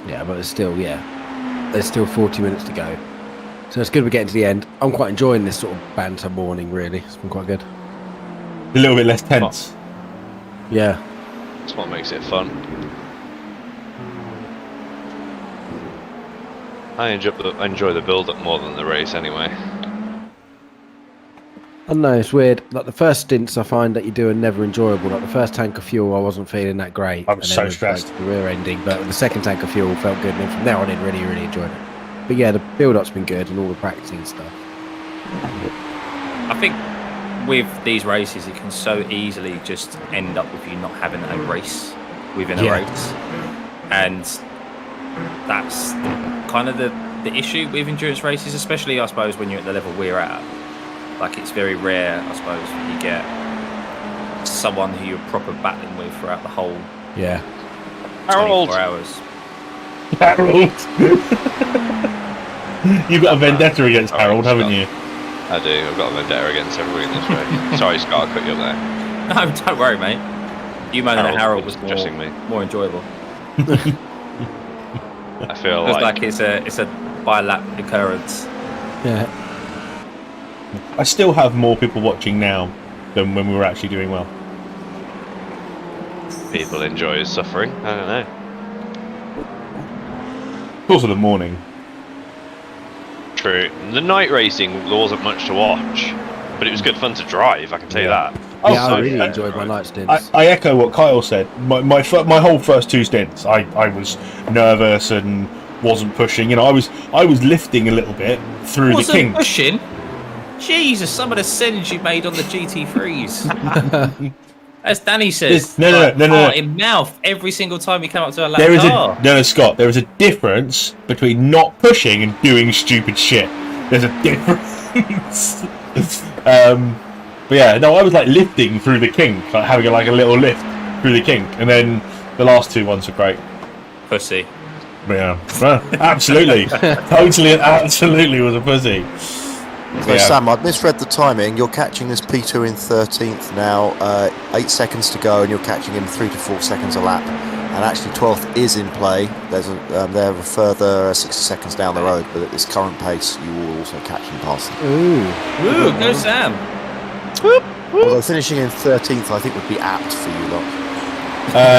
Yeah, but there's still 40 minutes to go. So it's good we're getting to the end. I'm quite enjoying this sort of banter morning, really. It's been quite good. A little bit less tense. Yeah. That's what makes it fun. I enjoy the build-up more than the race, anyway. I don't know, it's weird. Like the first stints, I find that you do are never enjoyable. Like the first tank of fuel, I wasn't feeling that great. I'm so with, stressed. Like, the rear ending, but the second tank of fuel felt good. And then from there on in, really, really enjoyed it. But yeah, the build-up's been good and all the practicing stuff. I think with these races, it can so easily just end up with you not having a race within a race, and that's kind of the issue with endurance races, especially I suppose when you're at the level we're at. Like it's very rare, I suppose, you get someone who you're proper battling with throughout the whole 24 hours. Harold. You've got a vendetta against Harold, haven't you? I do. I've got a vendetta against everybody in this race. Sorry, Scott, I cut you up there. No, don't worry, mate. You moaning at Harold was addressing me. more enjoyable. I feel Feels like it's a by lap occurrence. Yeah. I still have more people watching now than when we were actually doing well. people enjoy his suffering. I don't know. Of course, in the morning. True. The night racing, there wasn't much to watch, but it was good fun to drive, I can tell you that. Oh, Yeah, I really enjoyed my night stints. I echo what Kyle said. My whole first two stints, I was nervous and wasn't pushing. You know, I was lifting a little bit through the kink. Pushing? Jesus, some of the sends you made on the GT3s. As Danny says, No. In mouth every single time you come up to a lap There is car. no, Scott. There is a difference between not pushing and doing stupid shit. There's a difference. But yeah, no, I was like lifting through the kink, like having a little lift through the kink, and then the last two ones were great. Pussy. But yeah, well, absolutely, absolutely was a pussy. So Yeah. Sam, I've misread the timing. You're catching this P2 in 13th now, 8 seconds to go, and you're catching him 3 to 4 seconds a lap. And actually 12th is in play. There's they're a further 60 seconds down the road, but at this current pace, you will also catch him past them. Ooh, go Sam. Although finishing in 13th, I think would be apt for you lot.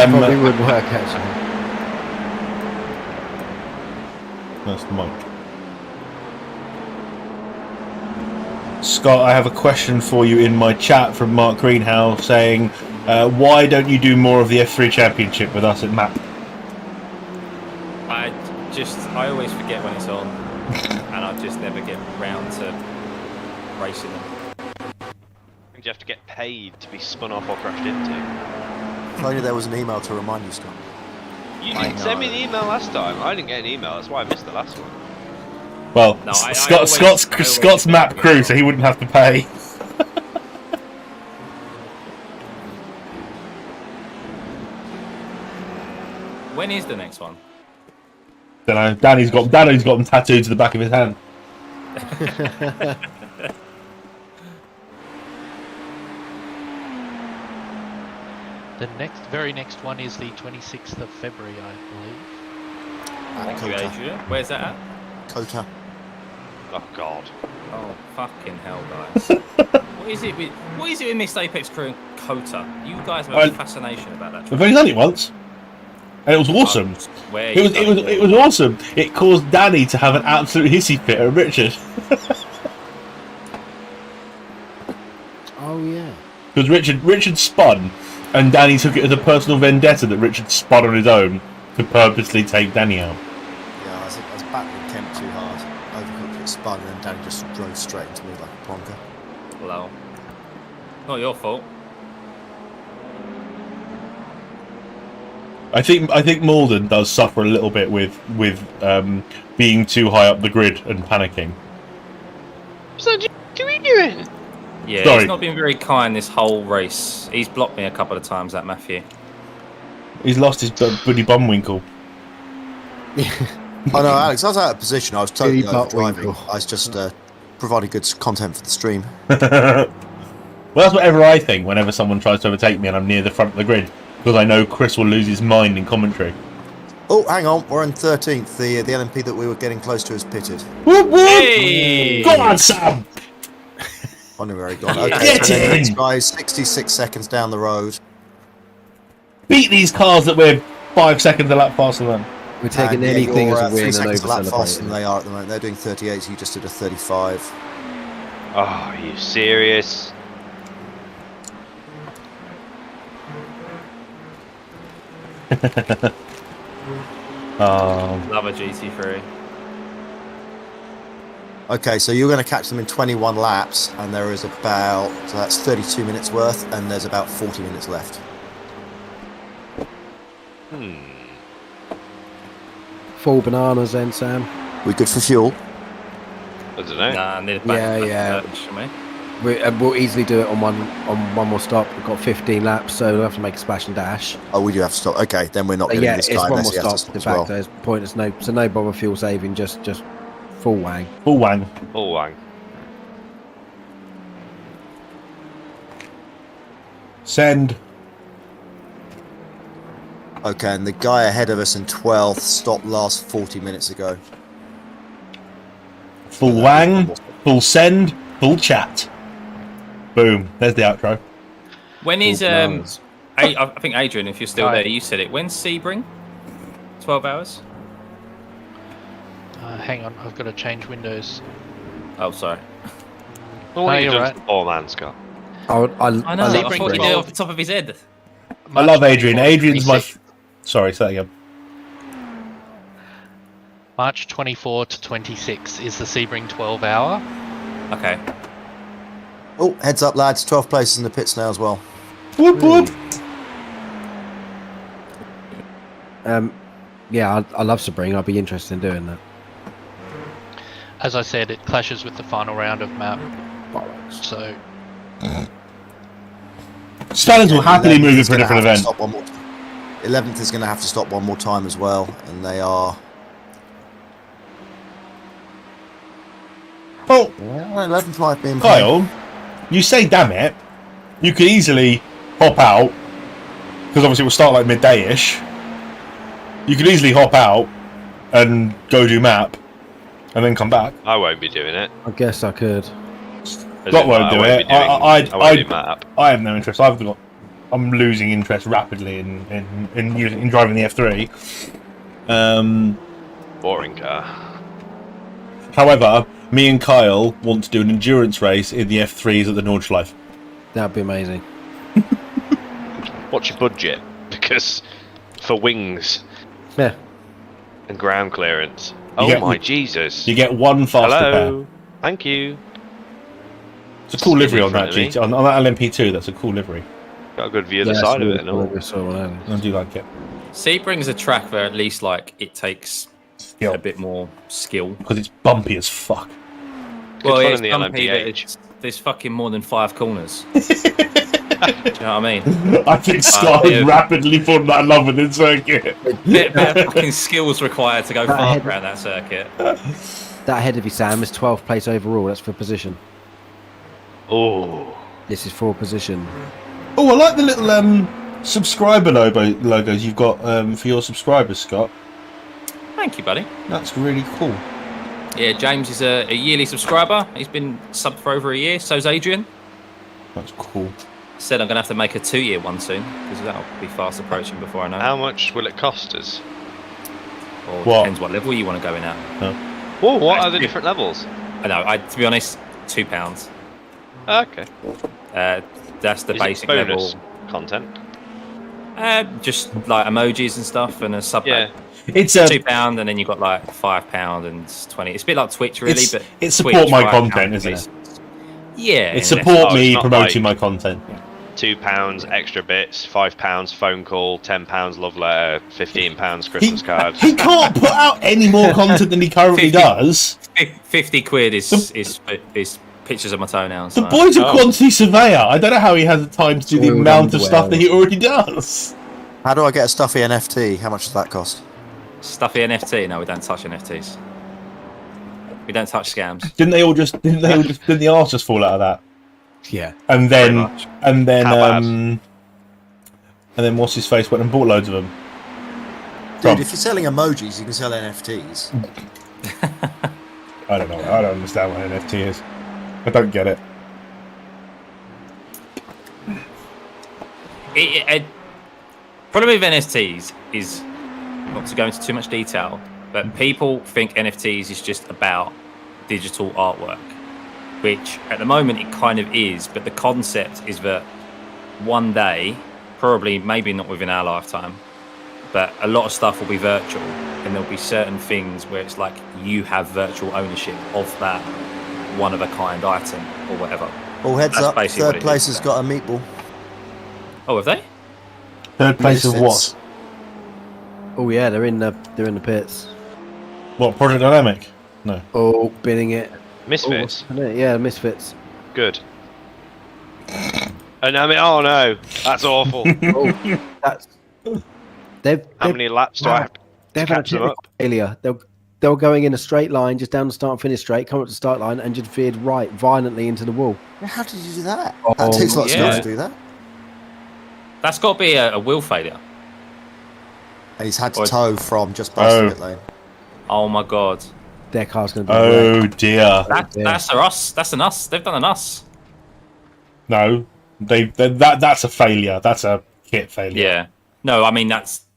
Probably would work actually. That's Mike. Scott, I have a question for you in my chat from Mark Greenhouse saying, why don't you do more of the F3 Championship with us at MAP? I always forget when it's on, and I just never get round to racing them. You have to get paid to be spun off or crashed into. If only there was an email to remind you, Scott. You didn't send me an email last time. I didn't get an email. That's why I missed the last one. Well, No, I Scott's MAP crew, so he wouldn't have to pay. When is the next one? Don't know. Danny's got them tattooed to the back of his hand. The very next one is the 26th of February, I believe. Thank you, Adrian. Where's that at? Kota. Oh God. Oh fucking hell, guys! What is it with Missed Apex Crew and Kota? You guys have a fascination about that. We've only done it once, and it was awesome. It was awesome. It caused Danny to have an absolute hissy fit at Richard. Oh yeah. Because Richard spun, and Danny took it as a personal vendetta that Richard spun on his own to purposely take Danny out. Yeah, I was battling Kemp too hard. Overcooked it, spun, and then Danny just drove straight into me like a plonker. Hello. Not your fault. I think Malden does suffer a little bit with being too high up the grid and panicking. So what are we doing? Yeah, Sorry. he's not been very kind this whole race. He's blocked me a couple of times, that Matthew. He's lost his bloody bumwinkle. Oh no, Alex, I was out of position. I was totally Billy Butt driving. Winkle. I was just providing good content for the stream. Well, that's whatever I think whenever someone tries to overtake me and I'm near the front of the grid, because I know Chris will lose his mind in commentary. Oh, hang on, we're in 13th. The LMP that we were getting close to is pitted. Whoop, whoop. Hey! Go on, Sam! Honorary gone. Yeah. Okay, Get so the in! next guy, 66 seconds down the road. Beat these cars that we're 5 seconds a lap faster than. We're taking And, yeah, anything you're, as a 3 win and seconds over a lap faster than celebrating. they are at the moment. They're doing 38, so you just did a 35. Oh, are you serious? Love a GT3. Okay, so you're going to catch them in 21 laps, and there is about, so that's 32 minutes worth, and there's about 40 minutes left. Full bananas then, Sam. We good for fuel? I don't know. Nah, I need a Yeah. We'll easily do it on one more stop. We've got 15 laps, so we'll have to make a splash and dash. Oh, we do have to stop. Okay, then we're not getting Yeah, this it's guy one unless more he has stop. to In stop fact, as well. there's pointless, no bother fuel saving, just full wang. Full wang. Full wang. Send. Okay, and the guy ahead of us in 12th stopped last 40 minutes ago. Full wang, full send, full chat. Boom. There's the outro. When is I think Adrian, if you're still there, you said it. When's Sebring? 12 hours. Hang on, I've got to change windows. Oh, sorry. Well, what No, are you you're doing right. to the poor man, Scott? I know. I Sebring thought he did it 12. off the top of his head. I love Adrian. March 24 to Adrian's my... 26. Sorry, say that again. March 24 to 26 is the Sebring 12 hour. Okay. Oh, heads up, lads. 12 places in the pits now as well. Whoop, whoop. Yeah, I love Sebring. I'd be interested in doing that. As I said, it clashes with the final round of map. So Stallings will happily move it for a different event. 11th is going to have to stop one more time as well, and they are... Oh, Yeah, 11th might be in pain. Kyle, you say damn it. You could easily hop out, because obviously we'll start like midday-ish. You could easily hop out and go do map, and then come back. I won't be doing it. I guess I could. Scott won't do it. I won't do map. I have no interest. I'm losing interest rapidly in driving the F3. Boring car. However, me and Kyle want to do an endurance race in the F3s at the Nordschleife. That'd be amazing. What's your budget? Because for wings Yeah. and ground clearance. You Oh get- my Jesus. You get one faster Hello. pair. Thank you. It's a cool livery in on that front of GT, on that LMP2. That's a cool livery. Got a good view of the side of it and all. I do like it. Sebring's a track where at least like it takes Skill. a bit more skill. Because it's bumpy as fuck. Well, fun yeah, in it's the bumpy, but LMDH. there's fucking more than 5 corners. Do you know what I mean? I think Scott has yeah. rapidly fallen out of love with this circuit. Bit fucking skills required to go That fast head- around that circuit. That ahead of you, Sam, is 12th place overall. That's for position. Oh. This is for position. Oh, I like the little subscriber logos you've got for your subscribers, Scott. Thank you, buddy. That's really cool. Yeah, James is a yearly subscriber. He's been subbed for over a year. So's Adrian. That's cool. Said I'm going to have to make a 2-year one soon, because that'll be fast approaching before I know. How much will it cost us? Or What? depends what level you want to go in at. Whoa, what are the different levels? I know, to be honest, £2. Okay. That's the Is basic it bonus level. content? Just like emojis and stuff, and a sub Yeah. It's £2, and then you've got like £5 and 20. It's a bit like Twitch, really, but it's support Twitch, my £5 content, isn't is- it? Yeah, It's in support Oh, me it's not promoting like- my content. £2 extra bits, £5 phone call, £10 love letter, £15 Christmas cards. He can't put out any more content than he currently 50. does. £50 is pictures of my toenails. The so- boy's a quantity surveyor. I don't know how he has the time to do the All amount of underwear. stuff that he already does. How do I get a stuffy NFT? How much does that cost? Stuffy NFT? No, we don't touch NFTs. We don't touch scams. Didn't the arse just fall out of that? Yeah. And Pretty then much. How and then what's his face went and bought loads of them. Dude, if you're selling emojis, you can sell NFTs. I don't know. I don't understand what an NFT is. I don't get it. Problem with NFTs is, not to go into too much detail, but people think NFTs is just about digital artwork, which at the moment it kind of is, but the concept is that one day, probably maybe not within our lifetime, but a lot of stuff will be virtual, and there'll be certain things where it's like you have virtual ownership of that one-of-a-kind item or whatever. All heads That's up, basically what third it place is. has got a meatball. Oh, have they? Third place of Misfits. what? Oh yeah, they're in the pits. What, Project Dynamic? No. Oh, binning it. Misfits. Oh, yeah, misfits. Good. And I mean, oh no, that's awful. Oh, that's. They've How many laps do I have to They've had a catch them technical up? failure. They were going in a straight line, just down the start and finish straight, come up to the start line, and just veered right violently into the wall. How did you do that? Oh, That takes a lot of skill yeah. to do that. That's got to be a wheel failure. And he's had to Or- tow from just past the Oh. pit lane. Oh my god. Their car's going to be Oh wrecked. dear. That's a us. That's an us. They've done an us. No, that's a failure. That's a kit failure. Yeah. No, I mean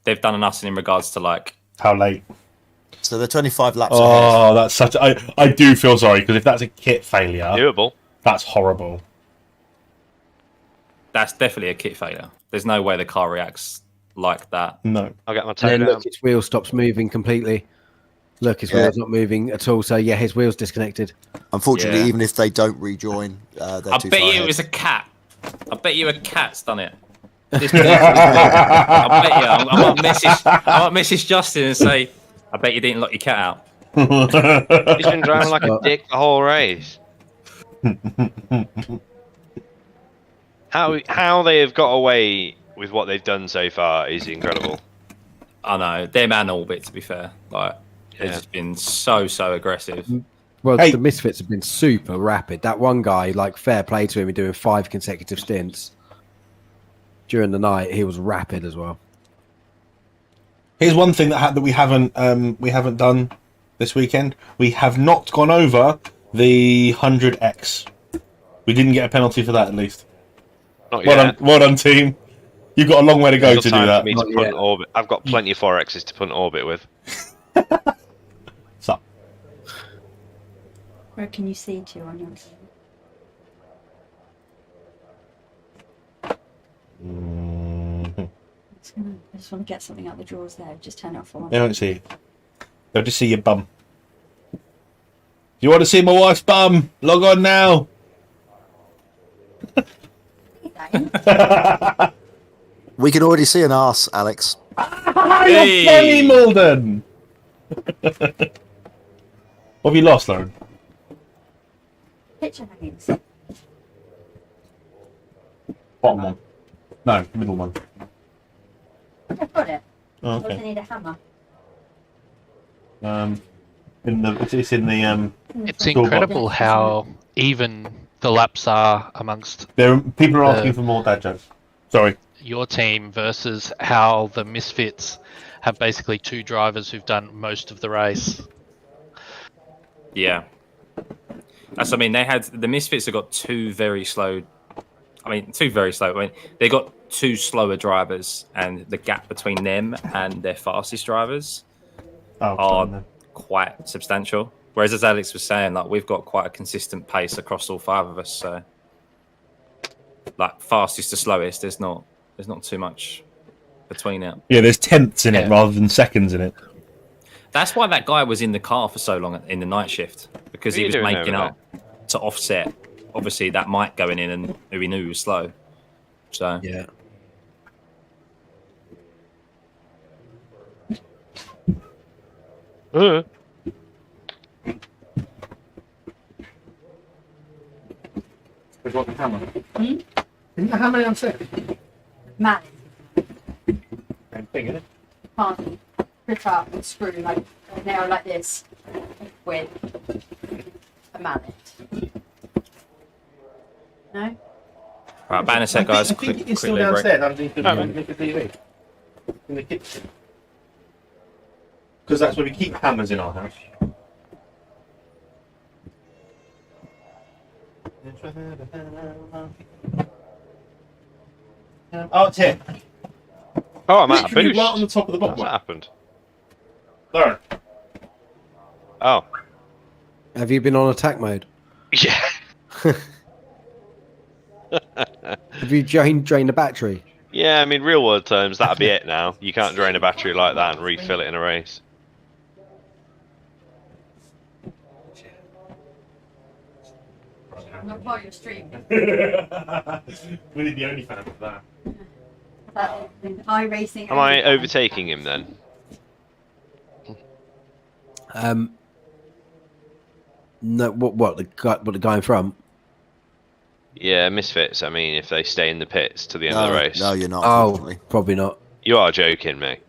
they've done an us in regards to like. How late? So they're 25 laps ahead. Oh, that's such. I do feel sorry because if that's a kit failure, Doable. that's horrible. That's definitely a kit failure. There's no way the car reacts like that. No. I'll get my And toe then down. look, his wheel stops moving completely. Look, his wheel's not moving at all. So yeah, his wheel's disconnected. Unfortunately, Yeah. even if they don't rejoin, they're I too bet far you ahead. it was a cat. I bet you a cat's done it. This I bet you. I might message Justin and say, I bet you didn't lock your cat out. He's been driving like a dick the whole race. How they have got away with what they've done so far is incredible. I know. Them and Orbit, to be fair. Like, they've Yeah. just been so aggressive. Well, Hey. the Misfits have been super rapid. That one guy, like, fair play to him, doing 5 consecutive stints during the night. He was rapid as well. Here's one thing that we haven't done this weekend. We have not gone over the 100x. We didn't get a penalty for that, at least. Not Well yet. done, well done, team. You've got a long way to go There's to still do time that. for me to Not punt yet. orbit. I've got plenty of 4Xs to punt orbit with. So, Where can you see to on yours? I just want to get something out the drawers there. Just turn it off for one. they won't see you. They'll just see your bum. You want to see my wife's bum? Log on now. We can already see an arse, Alex. Hey! You're funny, Malden. What have you lost, Lauren? Picture hangings. Bottom one. No, middle one. I've got it. Oh, I also okay. need a hammer. It's in the It's Cool. incredible how even the laps are amongst people are asking for more dad jokes. Sorry. your team versus how the Misfits have basically 2 drivers who've done most of the race. Yeah. That's, I mean, the Misfits have got two very slow. They got 2 slower drivers, and the gap between them and their fastest drivers are quite substantial. Whereas, as Alex was saying, like, we've got quite a consistent pace across all 5 of us. So, like, fastest to slowest, there's not too much between it. Yeah, there's tenths in it Yeah. rather than seconds in it. That's why that guy was in the car for so long in the night shift, because What are he you was doing making over up to offset, obviously, that Mike going in and who he knew was slow. So, Yeah. Where's the hammer? Isn't the hammer downstairs? Mallet. Same thing, isn't it? Can't pick up and screw like a nail like this with a mallet. No? right, banner set, guys. I think it's still quickly break. downstairs underneath the TV. In the kitchen. Because that's where we keep hammers in our house. Oh, it's here. Oh, I'm out of Literally boost. right on the top of the What bottom. happened? Lauren. Oh. Have you been on attack mode? Yeah. Have you drained the battery? Yeah, I mean, real world terms, that'd be it now. You can't drain a battery like that and refill it in a race. I'm not part of your stream. We need the only fan for that. iRacing. Am I overtaking him then? No. What the guy in front? Yeah, Misfits. I mean, if they stay in the pits to the end of the race. No, you're not. Oh, Unfortunately. probably not. You are joking, mate.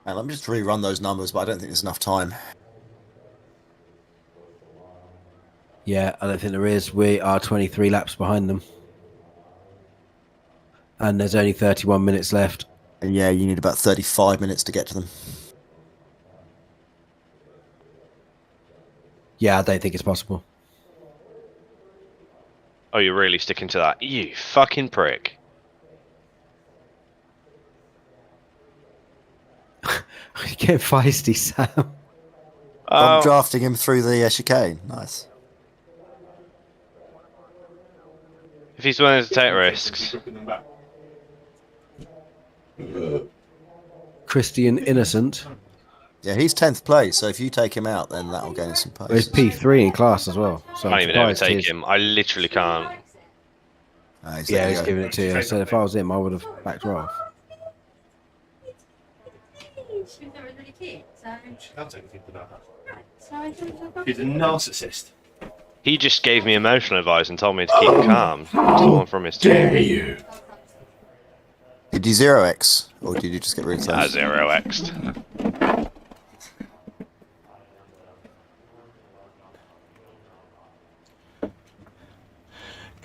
And let me just rerun those numbers, but I don't think there's enough time. Yeah, I don't think there is. We are 23 laps behind them. And there's only 31 minutes left. And yeah, you need about 35 minutes to get to them. Yeah, I don't think it's possible. Oh, you're really sticking to that? You fucking prick. You get feisty, Sam. I'm drafting him through the chicane. Nice. If he's willing to take risks. Christian Innocent. Yeah, he's 10th place, so if you take him out, then that'll gain us some Well, he's pace. P3 in class as well. So I I'm can't even ever surprised take his- him. I literally can't. Yeah, he's giving it to you. So if I was him, I would have backed her off. He's a narcissist. He just gave me emotional advice and told me to keep calm. Someone from his team. Dare you? Did you 0x, or did you just get really close? 0x'd.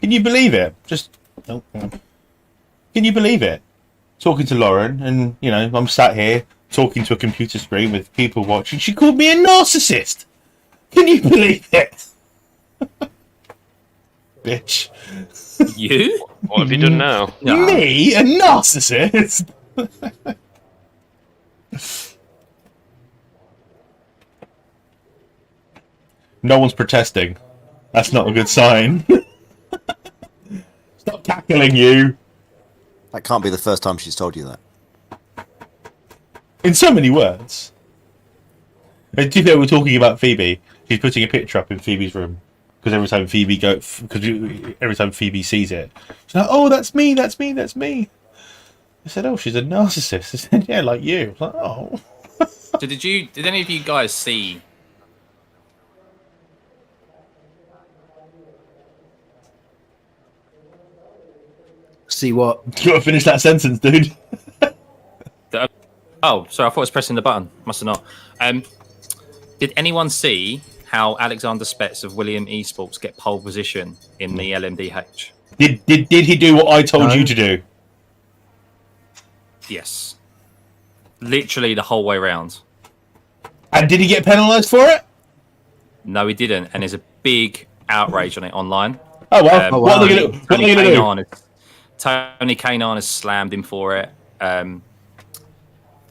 Can you believe it? Can you believe it? Talking to Lauren, and I'm sat here talking to a computer screen with people watching. She called me a narcissist. Can you believe it? Bitch. You? What have you done now? Me, a narcissist? No one's protesting. That's not a good sign. Stop cackling, you. That can't be the first time she's told you that. In so many words. And to be fair, we're talking about Phoebe. She's putting a picture up in Phoebe's room because every time Phoebe sees it, she's like, "Oh, that's me, that's me, that's me." I said, "Oh, she's a narcissist." I said, "Yeah, like you." I was like, "Oh." So did any of you guys see? See what? You gotta finish that sentence, dude. Oh, sorry, I thought I was pressing the button. Must have not. Did anyone see how Alexander Spetz of William Esports get pole position in the LMDH? Did he do what I told you to do? Yes. Literally the whole way round. And did he get penalised for it? No, he didn't. And there's a big outrage on it online. Oh well. What are they gonna do? Tony Kanaan has slammed him for it.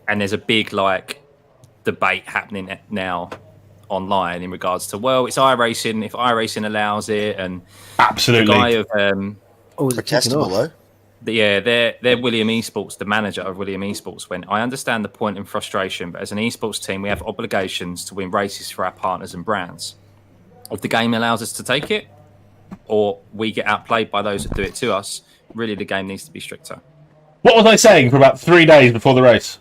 And there's a big debate happening now online in regards to, well, it's iRacing. If iRacing allows it, and absolutely, the guy of protestable though. Yeah, they're William Esports, the manager of William Esports, went, I understand the point and frustration, but as an esports team, we have obligations to win races for our partners and brands. If the game allows us to take it, or we get outplayed by those that do it to us, really the game needs to be stricter. What was I saying for about 3 days before the race?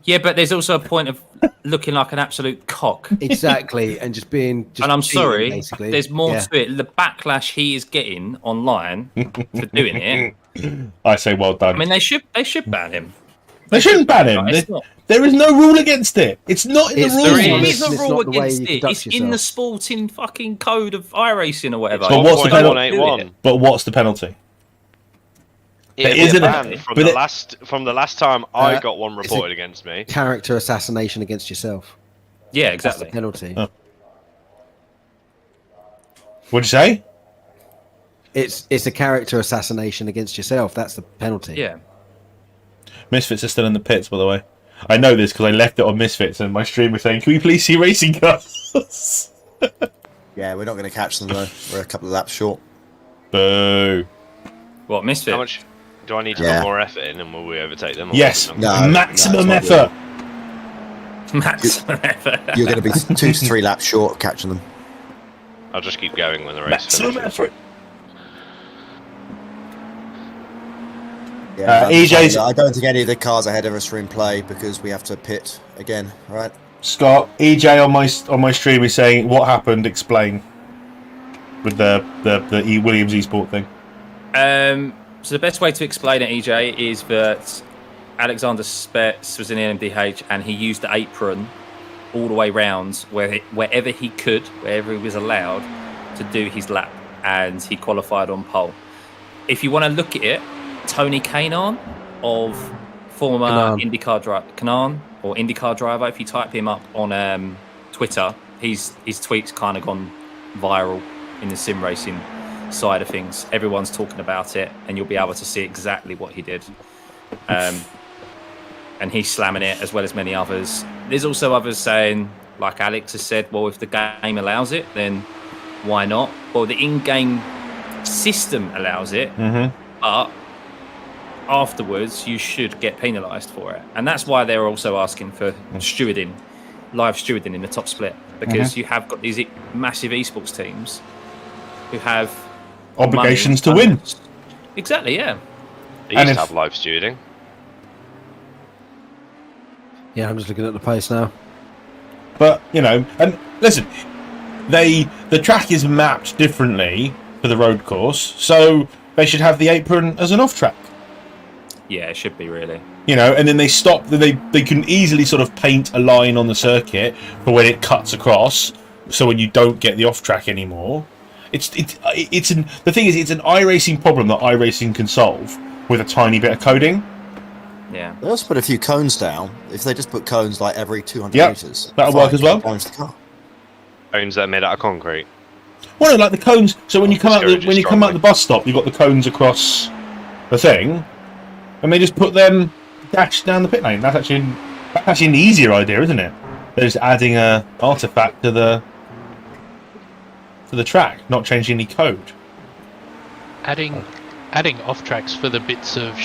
Yeah, but there's also a point of looking like an absolute cock. Exactly, and just being. And I'm sorry, basically. there's more to it. The backlash he is getting online for doing it. I say well done. I mean, they should ban him. They shouldn't ban him. There is no rule against it. It's not in the rules. There is a rule against it. It's in the sporting fucking code of iRacing or whatever. But what's the penalty? But what's the penalty? It ban from the last time I got one reported against me. Character assassination against yourself. Yeah, exactly. That's the penalty. Oh. What'd you say? It's a character assassination against yourself. That's the penalty. Yeah. Misfits are still in the pits, by the way. I know this because I left it on Misfits, and my stream was saying, "Can we please see racing cars?" Yeah, we're not going to catch them though. We're a couple of laps short. Boo. What, Misfits? How much do I need to put more effort in, and will we overtake them? Yes, maximum effort. Maximum effort. You're going to be 2 to 3 laps short of catching them. I'll just keep going when the race Maximum finishes. effort. Yeah, EJ's. I don't think any of the cars ahead of us are in play because we have to pit again, right? Scott, EJ on my stream is saying, "What happened? Explain." With the Williams eSport thing. So the best way to explain it, EJ, is that Alexander Spetz was in the LMDH and he used the apron all the way round wherever he could, wherever he was allowed to do his lap, and he qualified on pole. If you want to look at it, Tony Kanaan of former IndyCar driver, if you type him up on Twitter, his tweets kind of gone viral in the sim racing side of things. Everyone's talking about it, and you'll be able to see exactly what he did. And he's slamming it, as well as many others. There's also others saying, like Alex has said, well, if the game allows it, then why not? Well, the in-game system allows it, but afterwards you should get penalised for it. And that's why they're also asking for stewarding, live stewarding in the top split, because you have got these massive esports teams who have obligations to win. Exactly, yeah. They used to have live stewarding. Yeah, I'm just looking at the pace now. But, you know, and listen, the track is mapped differently for the road course, so they should have the apron as an off-track. Yeah, it should be, really. You know, and then they stop, they can easily sort of paint a line on the circuit for when it cuts across, so when you don't get the off-track anymore. The thing is, it's an iRacing problem that iRacing can solve with a tiny bit of coding. Yeah. They also put a few cones down. If they just put cones like every 200 meters, that'll work as well. Damage the car. Cones that are made out of concrete. Well, no, like the cones. So when you come out the bus stop, you've got the cones across the thing, and they just put them dashed down the pit lane. That's actually an easier idea, isn't it? They're just adding a artifact to the track, not changing any code. Adding off tracks for the bits of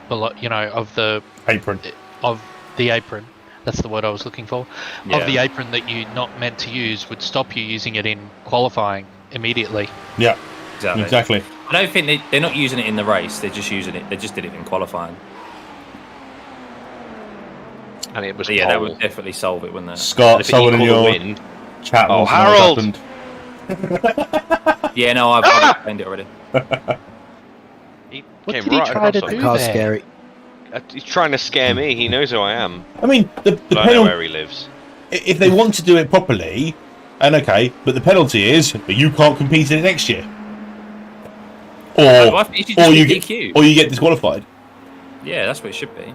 of the apron. Of the apron. That's the word I was looking for. Yeah. Of the apron that you're not meant to use would stop you using it in qualifying immediately. Yeah, exactly. I don't think they're not using it in the race. They're just using it. They just did it in qualifying. And it was that would definitely solve it, wouldn't it? Scott, someone in your chat. Oh, Harold! Yeah, no, I've explained it already. What did he try to do there? Scary. He's trying to scare me. He knows who I am. I mean, the I know where he lives. If they want to do it properly, and okay, but the penalty is that you can't compete in it next year, or you get disqualified. Yeah, that's what it should be.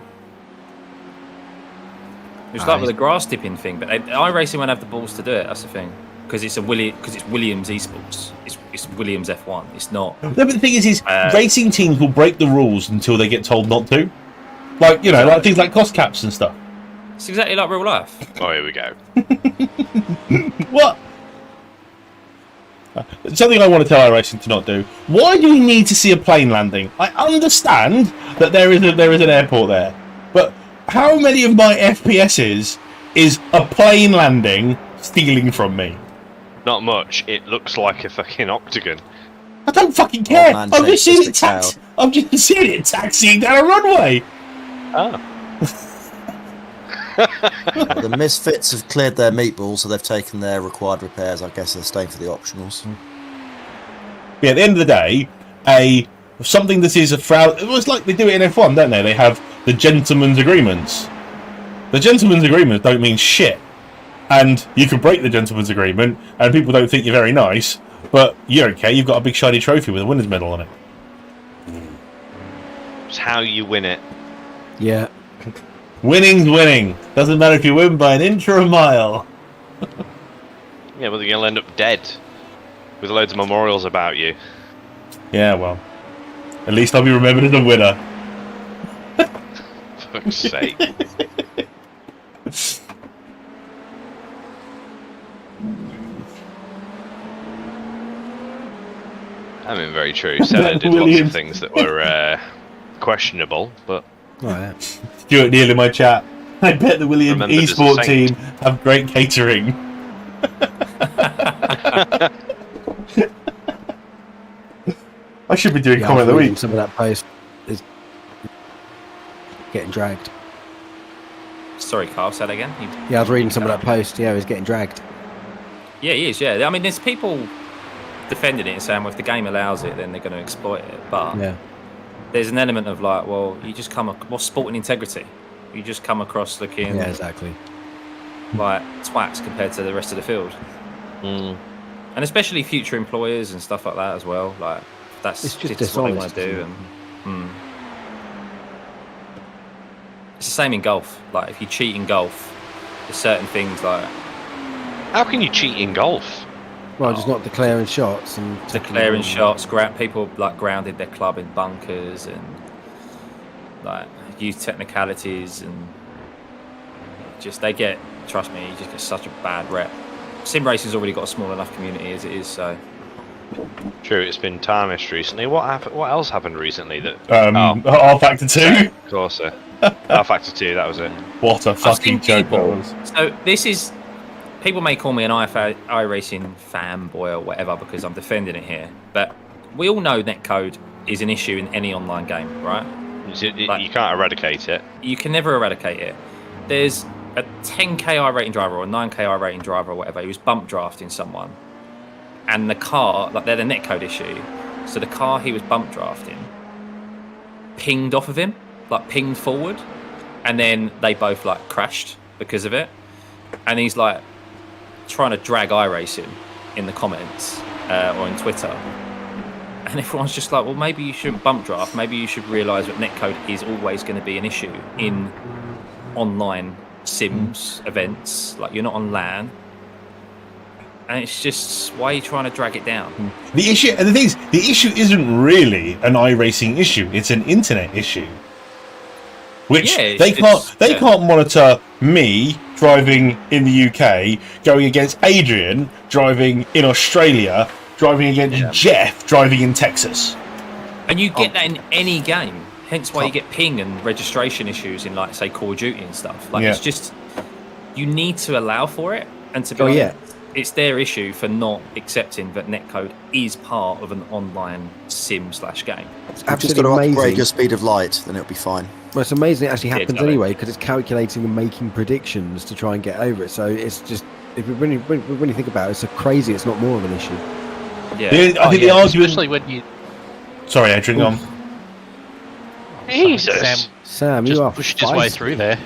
It's like with the grass tipping thing, but iRacing won't have the balls to do it. That's the thing, because it's Williams esports. It's Williams F1. It's not. No, but the thing is racing teams will break the rules until they get told not to. Like, you know, like things like cost caps and stuff. It's exactly like real life. Oh, here we go. What? Something I want to tell iRacing to not do. Why do we need to see a plane landing? I understand that there is an airport there, but how many of my FPSs is a plane landing stealing from me? Not much. It looks like a fucking octagon. I don't fucking care. I'm just seeing it taxiing down a runway. Oh. The misfits have cleared their meatballs, so they've taken their required repairs. I guess they're staying for the optionals. Yeah, at the end of the day, something that is it's like they do it in F1, don't they? They have the gentleman's agreements. The gentleman's agreements don't mean shit. And you can break the gentleman's agreement, and people don't think you're very nice, but you're okay. You've got a big shiny trophy with a winner's medal on it. It's how you win it. Yeah. Winning's winning. Doesn't matter if you win by an inch or a mile. Yeah, but you'll end up dead with loads of memorials about you. Yeah, well, at least I'll be remembered as a winner. For fuck's sake. I mean, very true. Senna did lots of things that were questionable, but... Oh, yeah. Stuart Neal in my chat. I bet the Williams eSport team have great catering. I should be doing comment of the week. Some of that post is getting dragged. Sorry, Carl, say that again. Yeah, I was reading some of that post. Yeah, he's getting dragged. Yeah, he is, yeah. I mean, there's people defending it and saying, well, if the game allows it, then they're going to exploit it. But there's an element of like, well, you just come up, what's sporting integrity? You just come across looking Yeah, exactly. like twats compared to the rest of the field. Mm. And especially future employers and stuff like that as well. Like It's that's just just what they want dishonest, to do. isn't And it's the same in golf. Like if you cheat in golf, there's certain things like How can you cheat in golf? Well, just not declaring shots and declaring shots. People like grounded their club in bunkers and like use technicalities and just they get. Trust me, you just get such a bad rep. Sim racing's already got a small enough community as it is, so. True, it's been tarnished recently. What happened? What else happened recently? That R Factor 2. of course, R Factor 2. That was it. What a I've seen fucking joke that people. was. So this is. People may call me an iRacing fanboy or whatever because I'm defending it here, but we all know netcode is an issue in any online game, right? You can't eradicate it. You can never eradicate it. There's a 10k iRating driver or a 9k iRating driver or whatever. He was bump drafting someone, and the car, like, they're the netcode issue. So the car he was bump drafting pinged off of him, like pinged forward, and then they both like crashed because of it. And he's like trying to drag iRacing in the comments or in Twitter, and everyone's just like, well, maybe you shouldn't bump draft. Maybe you should realise that netcode is always going to be an issue in online sims events. Like, you're not on LAN, and it's just, why are you trying to drag it down? The issue, and the thing is, the issue isn't really an iRacing issue. It's an internet issue, which they can't monitor me driving in the UK, going against Adrian driving in Australia, driving against Jeff driving in Texas. And you get that in any game. Hence why you get ping and registration issues in, like, say, Call of Duty and stuff. Like, it's just, you need to allow for it. And to be honest, it's their issue for not accepting that netcode is part of an online sim/game. It's You've just got to upgrade your speed of light, then it'll be fine. Well, it's amazing it actually happens exactly. anyway, because it's calculating and making predictions to try and get over it. So it's just, when you think about it, it's so crazy it's not more of an issue. Yeah. I think the argument... Especially when you... Sorry, Adrian, on. Jesus. Sam, just you are pushed his way through there.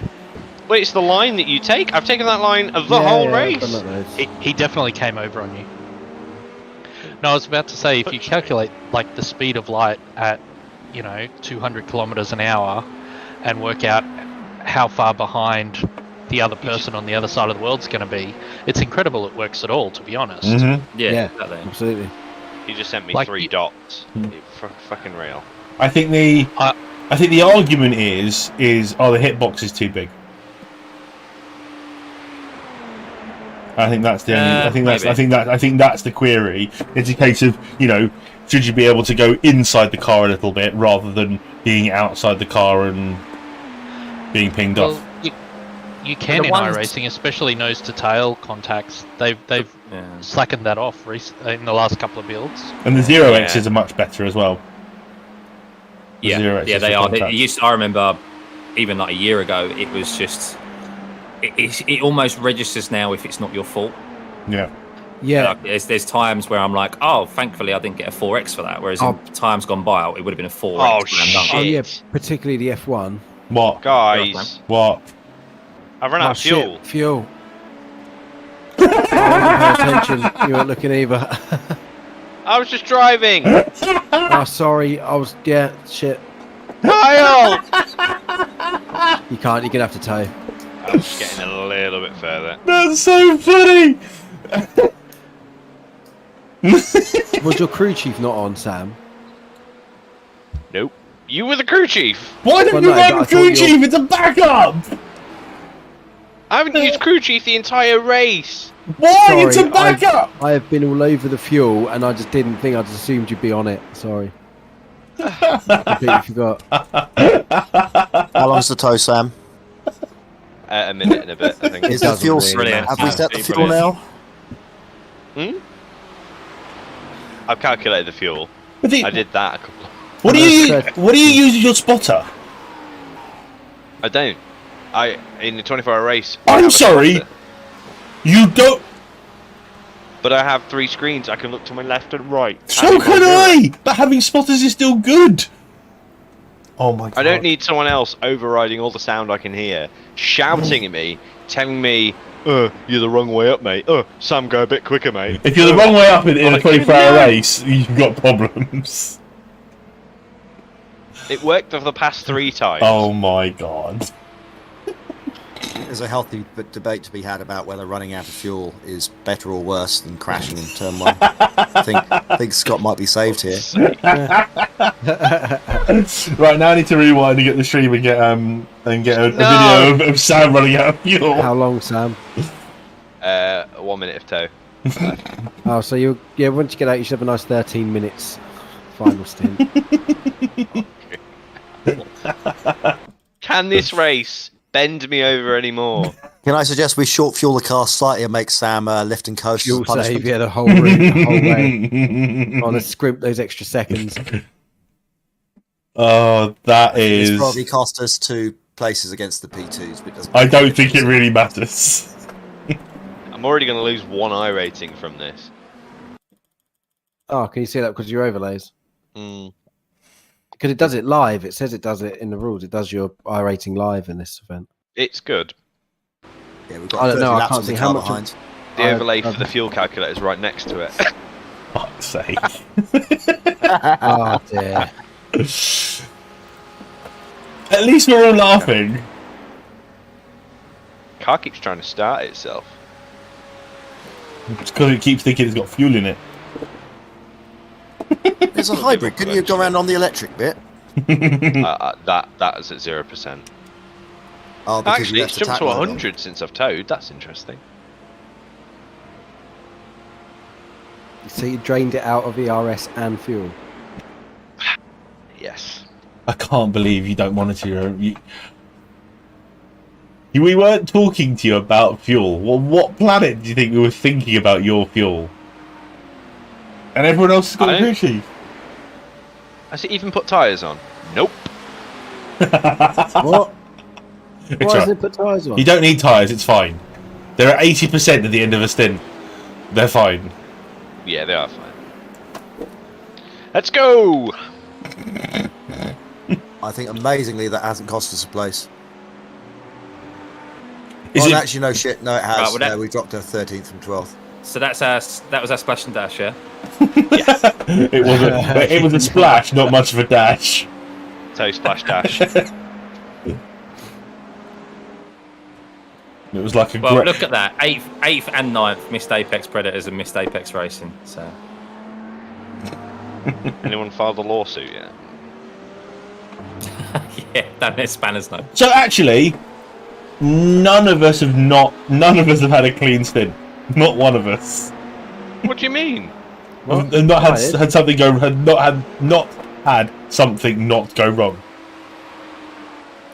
Wait, it's the line that you take? I've taken that line of the whole race. He definitely came over on you. No, I was about to say, if you calculate like the speed of light at, 200 kilometers an hour, and work out how far behind the other person on the other side of the world's going to be, it's incredible it works at all, to be honest. Mm-hmm. Yeah, absolutely. You just sent me Like 3 dots. Fucking real. I think the argument is are the hitboxes too big? I think that's the only. I think that's the query. It's a case of, should you be able to go inside the car a little bit rather than being outside the car and being pinged off? You can in iRacing, especially nose to tail contacts. They've slackened that off in the last couple of builds. And the 0x's are much better as well. Yeah, they are. I remember even like a year ago, it was just it almost registers now if it's not your fault. Yeah. Yeah. There's times where I'm like, oh, thankfully I didn't get a 4x for that, whereas in times gone by it would have been a 4x. Oh shit! Oh yeah, particularly the F1. What, guys? What? I've run out of fuel. Fuel. I wasn't paying attention. You weren't looking either. I was just driving. Oh, sorry. I was. Yeah, shit. Kyle! You can't. You're gonna have to tow. I'm just getting a little bit further. That's so funny. Was your crew chief not on, Sam? Nope. You were the crew chief. Why don't you run crew chief? It's a backup. I haven't used crew chief the entire race. Why? Sorry, it's a backup. I have been all over the fuel, and I just didn't think. I just assumed you'd be on it. Sorry. Completely forgot. How long's the tow, Sam? A minute and a bit, I think. Is the fuel? Have we set the fuel now? I've calculated the fuel. I did that a couple. What do you use as your spotter? I don't. In the 24-hour race. I'm sorry. You don't. But I have 3 screens. I can look to my left and right. So can I. But having spotters is still good. Oh my god. I don't need someone else overriding all the sound I can hear, shouting at me, telling me, you're the wrong way up, mate. Sam, go a bit quicker, mate. If you're the wrong way up in a Like, 24-hour no. race, you've got problems. It worked for the past 3 times. Oh my god. There's a healthy debate to be had about whether running out of fuel is better or worse than crashing in turn 1. I think Scott might be saved here. Right, now I need to rewind and get the stream and get a video of Sam running out of fuel. How long, Sam? 1 minute of tow. Oh, so once you get out, you should have a nice 13 minutes final stint. Can this race bend me over anymore? Can I suggest we short fuel the car slightly and make Sam lift and coast? Fuel as a punishment? save, yeah, the whole route, the whole way. On a scrimp those extra seconds. Oh, that It's is... probably cost us 2 places against the P2s, but it doesn't I make don't any think it difference. really matters. I'm already going to lose 1 I rating from this. Oh, can you see that because of your overlays? Mm. Because it does it live. It says it does it in the rules. It does your I rating live in this event. It's good. Yeah, we've got I don't 30 know, I laps can't on the see car how much of- behind. The overlay for the fuel calculator is right next to it. Fuck's sake. Oh dear. At least we're all laughing. Car keeps trying to start itself. It's because it keeps thinking it's got fuel in it. There's a hybrid. Couldn't you go around on the electric bit? That is at 0%. Oh, because Actually, you it's left the jumped tack to mode on. 100 since I've towed. That's interesting. So you drained it out of ERS and fuel. Yes. I can't believe you don't monitor your own... We weren't talking to you about fuel. Well, what planet do you think we were thinking about your fuel? And everyone else has got a crew chief. Has it even put tyres on? Nope. What? It's Why right. does it put tyres on? You don't need tyres, it's fine. They're at 80% at the end of a stint. They're fine. Yeah, they are fine. Let's go! I think amazingly that hasn't cost us a place. Is Oh, it- actually, no shit. No, it has. Right, well, that- We dropped our 13th from 12th. So that was our splash and dash, yeah? It was a splash, not much of a dash. Tow splash dash. It was like a Well, great... look at that. 8th and 9th missed Apex Predators and missed Apex Racing. So Anyone filed a lawsuit yet? yeah, don't let spanners know. So actually, none of us have had a clean stint. Not one of us. What do you mean? And not had something go. Not had something not go wrong.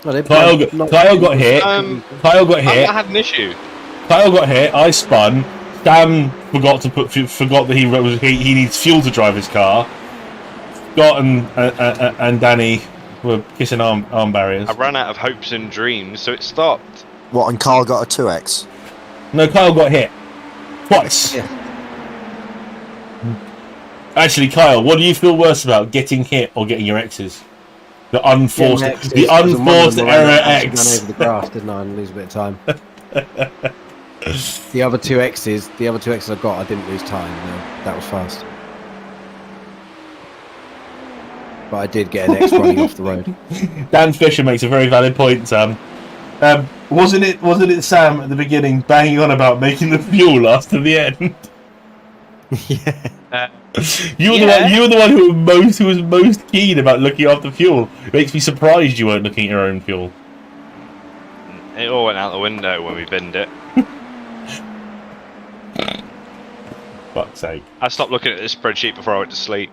Well, Kyle got hit. Kyle got I've hit. not had an issue. Kyle got hit. I spun. Sam forgot that he needs fuel to drive his car. Scott and Danny were kissing arm barriers. I ran out of hopes and dreams, so it stopped. What, and Carl got a 2x? No, Kyle got hit twice. Yeah. Actually, Kyle, what do you feel worse about, getting hit or getting your X's? The unforced error X. Over the grass, didn't I? And lose a bit of time. The other two X's I got, I didn't lose time. No, that was fast. But I did get an X running off the road. Dan Fisher makes a very valid point, Sam. Wasn't it Sam at the beginning banging on about making the fuel last to the end? Yeah. You were the one who was most keen about looking after fuel. It makes me surprised you weren't looking at your own fuel. It all went out the window when we binned it. Fuck's sake. I stopped looking at this spreadsheet before I went to sleep.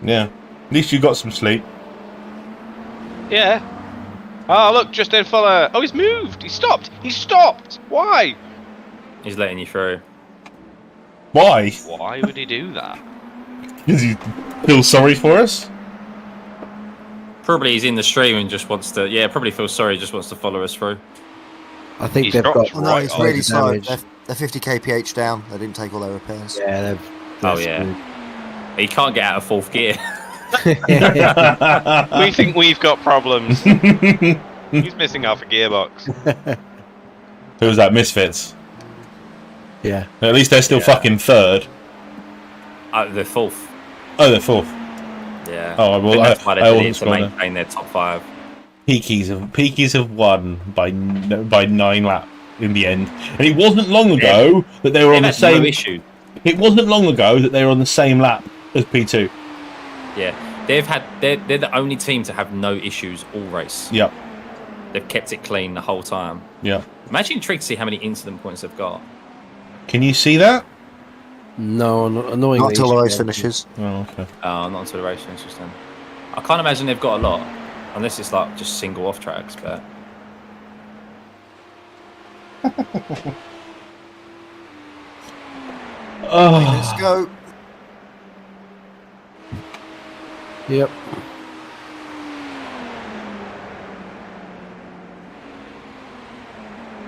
Yeah. At least you got some sleep. Yeah. Oh, look, just in fella. Oh, he's moved. He stopped. He stopped. Why? He's letting you through. Why? Why would he do that? Because he feels sorry for us? Probably he's in the stream and just wants to. Yeah, probably feels sorry. Just wants to follow us through. I think He's they've dropped got. Oh, no, it's Right, really slow. damage. They're 50 kph down. They didn't take all their repairs. Yeah, Oh yeah. He can't get out of 4th gear. We think we've got problems. He's missing half a gearbox. Who was that? Misfits. Yeah. At least they're still fucking third. They're fourth. Oh, they're fourth. Yeah. Oh, well, that's why I they did it wasn't to sure maintain their top 5. Peakies have won by 9 laps in the end, and it wasn't long ago that they were on the same no issue. It wasn't long ago that they were on the same lap as P2. Yeah, they're the only team to have no issues all race. Yeah. They've kept it clean the whole time. Yeah. Imagine intrigued to see how many incident points they've got. Can you see that? No, annoyingly. Not until the race finishes. Oh, okay. Oh, not until the race finishes then. I can't imagine they've got a lot, unless it's like just single off tracks. But Let's go. Yep.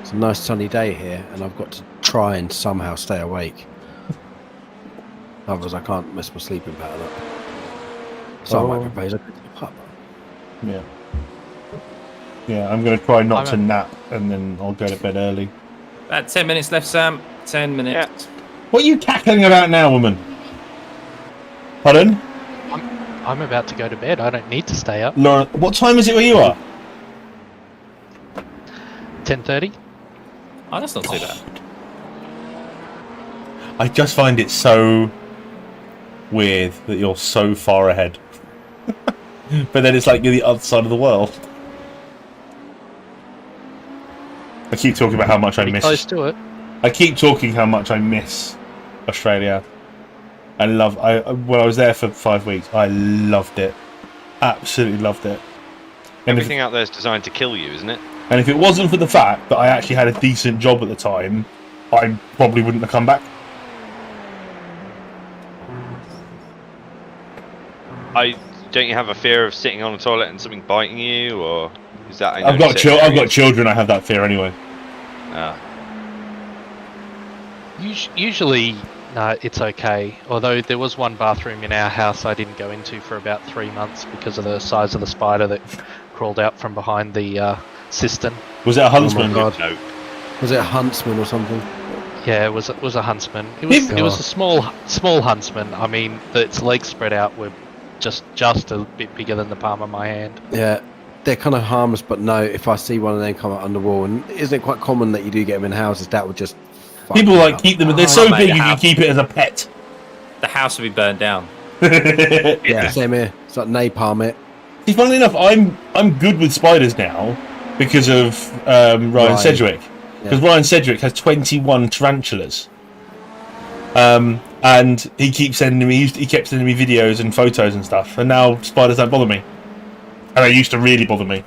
It's a nice sunny day here, and I've got to try and somehow stay awake. Otherwise, I can't mess my sleeping pattern up. So I might propose I go to the pub. Yeah. Yeah, I'm going to try not to nap, and then I'll go to bed early. about 10 minutes left, Sam. 10 minutes. What are you cackling about now, woman? Pardon? I'm about to go to bed. I don't need to stay up. Lauren, what time is it where you are? 10:30. Oh, that's not too bad. I just find it so weird that you're so far ahead. But then it's like you're the other side of the world. I keep talking about how much I miss. Close to it. I keep talking how much I miss Australia. When I was there for 5 weeks, I loved it. Absolutely loved it. And Everything out there is designed to kill you, isn't it? And if it wasn't for the fact that I actually had a decent job at the time, I probably wouldn't have come back. Don't you have a fear of sitting on a toilet and something biting you, or is that? I've got children. I have that fear anyway. Usually, no, it's okay. Although there was one bathroom in our house I didn't go into for about 3 months because of the size of the spider that crawled out from behind the cistern. Was it a huntsman? Oh my God. No. Was it a huntsman or something? Yeah, it was a huntsman. It was a small huntsman. I mean, its legs spread out were just a bit bigger than the palm of my hand. Yeah, they're kind of harmless, but no, if I see one of them come out on the wall, and isn't it quite common that you do get them in houses, that would just... People like keep them, they're so big you can keep it as a pet. The house would be burned down. Yeah, same here. It's like napalm it. See, funnily enough, I'm good with spiders now because of Ryan Sedgwick. Because Ryan Sedgwick has 21 tarantulas. And he keeps sending me. He kept sending me videos and photos and stuff. And now spiders don't bother me. And they used to really bother me.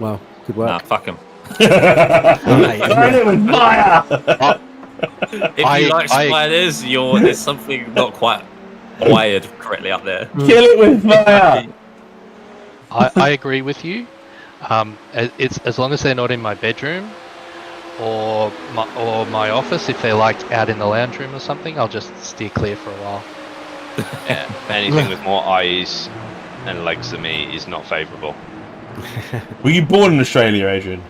Well, good work. Nah, fuck him. Burn it with fire! If you like spiders, there's something not quite wired correctly up there. Kill it with fire! I agree with you. It's as long as they're not in my bedroom or my office. If they're like out in the lounge room or something, I'll just steer clear for a while. Yeah, anything with more eyes and legs than me is not favourable. Were you born in Australia, Adrian?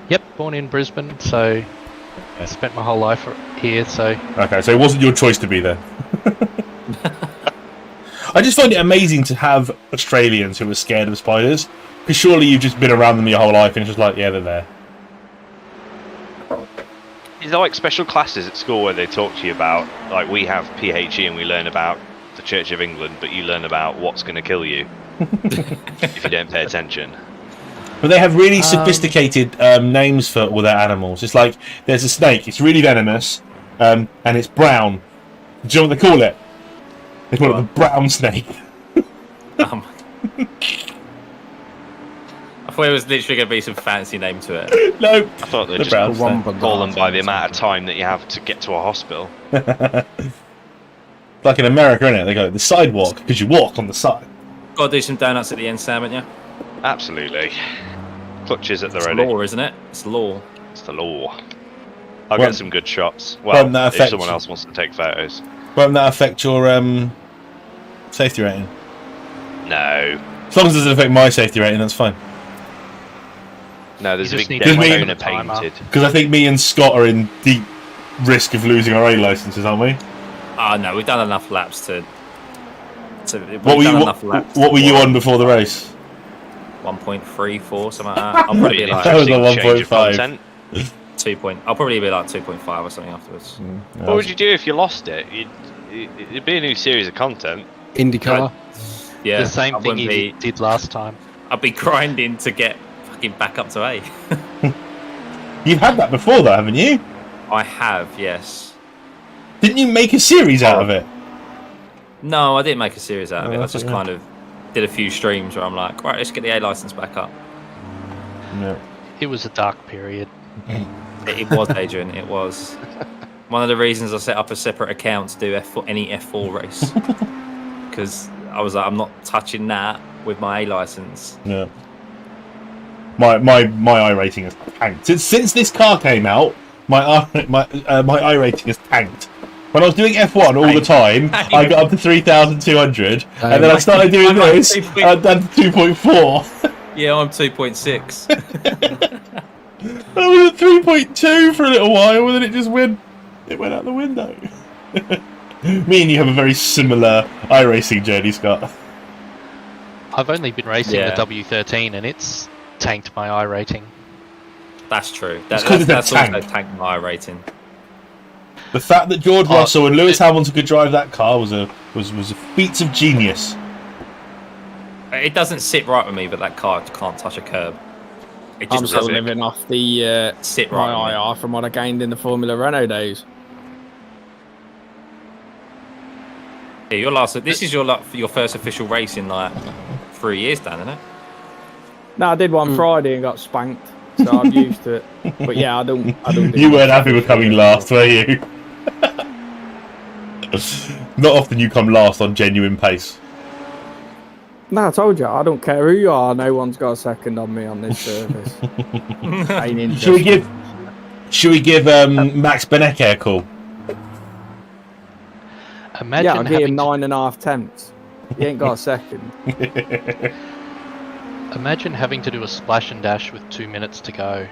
Yep, born in Brisbane, so I spent my whole life here. So Okay, so it wasn't your choice to be there. I just find it amazing to have Australians who are scared of spiders, because surely you've just been around them your whole life and it's just like, yeah, they're there. Is there like special classes at school where they talk to you about, like we have PHE and we learn about the Church of England, but you learn about what's going to kill you if you don't pay attention? But they have really sophisticated names for all their animals. It's like, there's a snake, it's really venomous, and it's brown. Do you know what they call it? They call it the brown snake. I thought it was literally going to be some fancy name to it. No, I thought they'd the just brown call them by the amount of time that you have to get to a hospital. Like in America, innit? They go the sidewalk because you walk on the side. Got to do some donuts at the end, Sam, haven't you? Absolutely. Clutches at the It's ready. law, isn't it? It's law. It's the law. I'll Won't get some good shots. Well, that if affect someone you? else wants to take photos. Won't that affect your Safety rating. No. As long as it doesn't affect my safety rating, that's fine. No, there's You a just big need to wait Daytona for the timer. painted. Because I think me and Scott are in deep risk of losing our A licenses, aren't we? Oh no, we've done enough laps to. What were you on before the race? 1.34, something like that. I'll probably be like That was a Interesting change of 1.5. content. 2 point. I'll probably be like 2.5 or something afterwards. What would you do if you lost it? It'd be a new series of content. IndyCar. Yeah, The same I thing wouldn't you did last time. I'd be grinding to get fucking back up to A. You've had that before, though, haven't you? I have, yes. Didn't you make a series out of it? No, I didn't make a series out of it. I that's just okay. kind of did a few streams where I'm like, right, let's get the A license back up. No. It was a dark period. It was, Adrian. It was. One of the reasons I set up a separate account to do any F4 race. Because I was like, I'm not touching that with my A license. No. My I rating has tanked since this car came out. My I rating has tanked. When I was doing F1 all the time, I got up to 3,200, and then I started doing this, and I'm down to 2.4. Yeah, I'm 2.6. I was at 3.2 for a little while, and then it went out the window. Me and you have a very similar iRacing journey, Scott. I've only been racing Yeah. the W13 and it's tanked my I rating. That's true. It's 'cause of the That's also tank. tanked my rating. The fact that George Russell and Lewis Hamilton could drive that car was a feat of genius. It doesn't sit right with me, but that car can't touch a curb. It I'm just still doesn't living off the sit right with my me. IR from what I gained in the Formula Renault days. Yeah, this is your first official race in like 3 years, Dan, isn't it? No, I did one Friday and got spanked, so I'm used to it. But yeah, I don't. Do You weren't much happy with coming official last, were you? Not often you come last on genuine pace. No, I told you, I don't care who you are. No one's got a second on me on this service. Ain't interested. Should we give Max Benecke a call? Imagine Yeah, I'll give him having 9.5 tenths. He ain't got a second. imagine having to do a splash and dash with 2 minutes to go.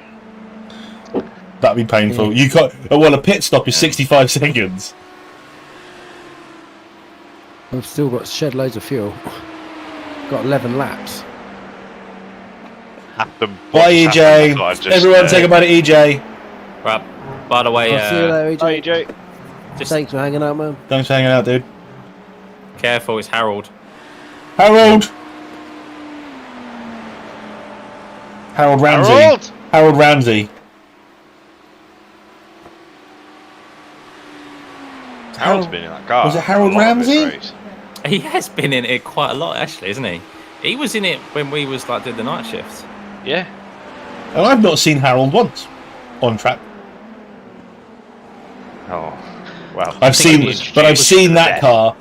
That'd be painful. You got a pit stop is 65 seconds. I've still got shed loads of fuel. Got 11 laps. Bye, EJ. Everyone, say goodbye to EJ. Right. By the way, I'll see you later, EJ. Hi, EJ. just Thanks for hanging out, man. Thanks for hanging out, dude. careful. It's Harold. Harold Ramsey. Harold Ramsey. Harold's been in that car. Was it Harold a lot of this Ramsey? race. He has been in it quite a lot, actually, isn't he? He was in it when we was like doing the night shift. Yeah. And I've not seen Harold once on track. Oh, well. I've seen that car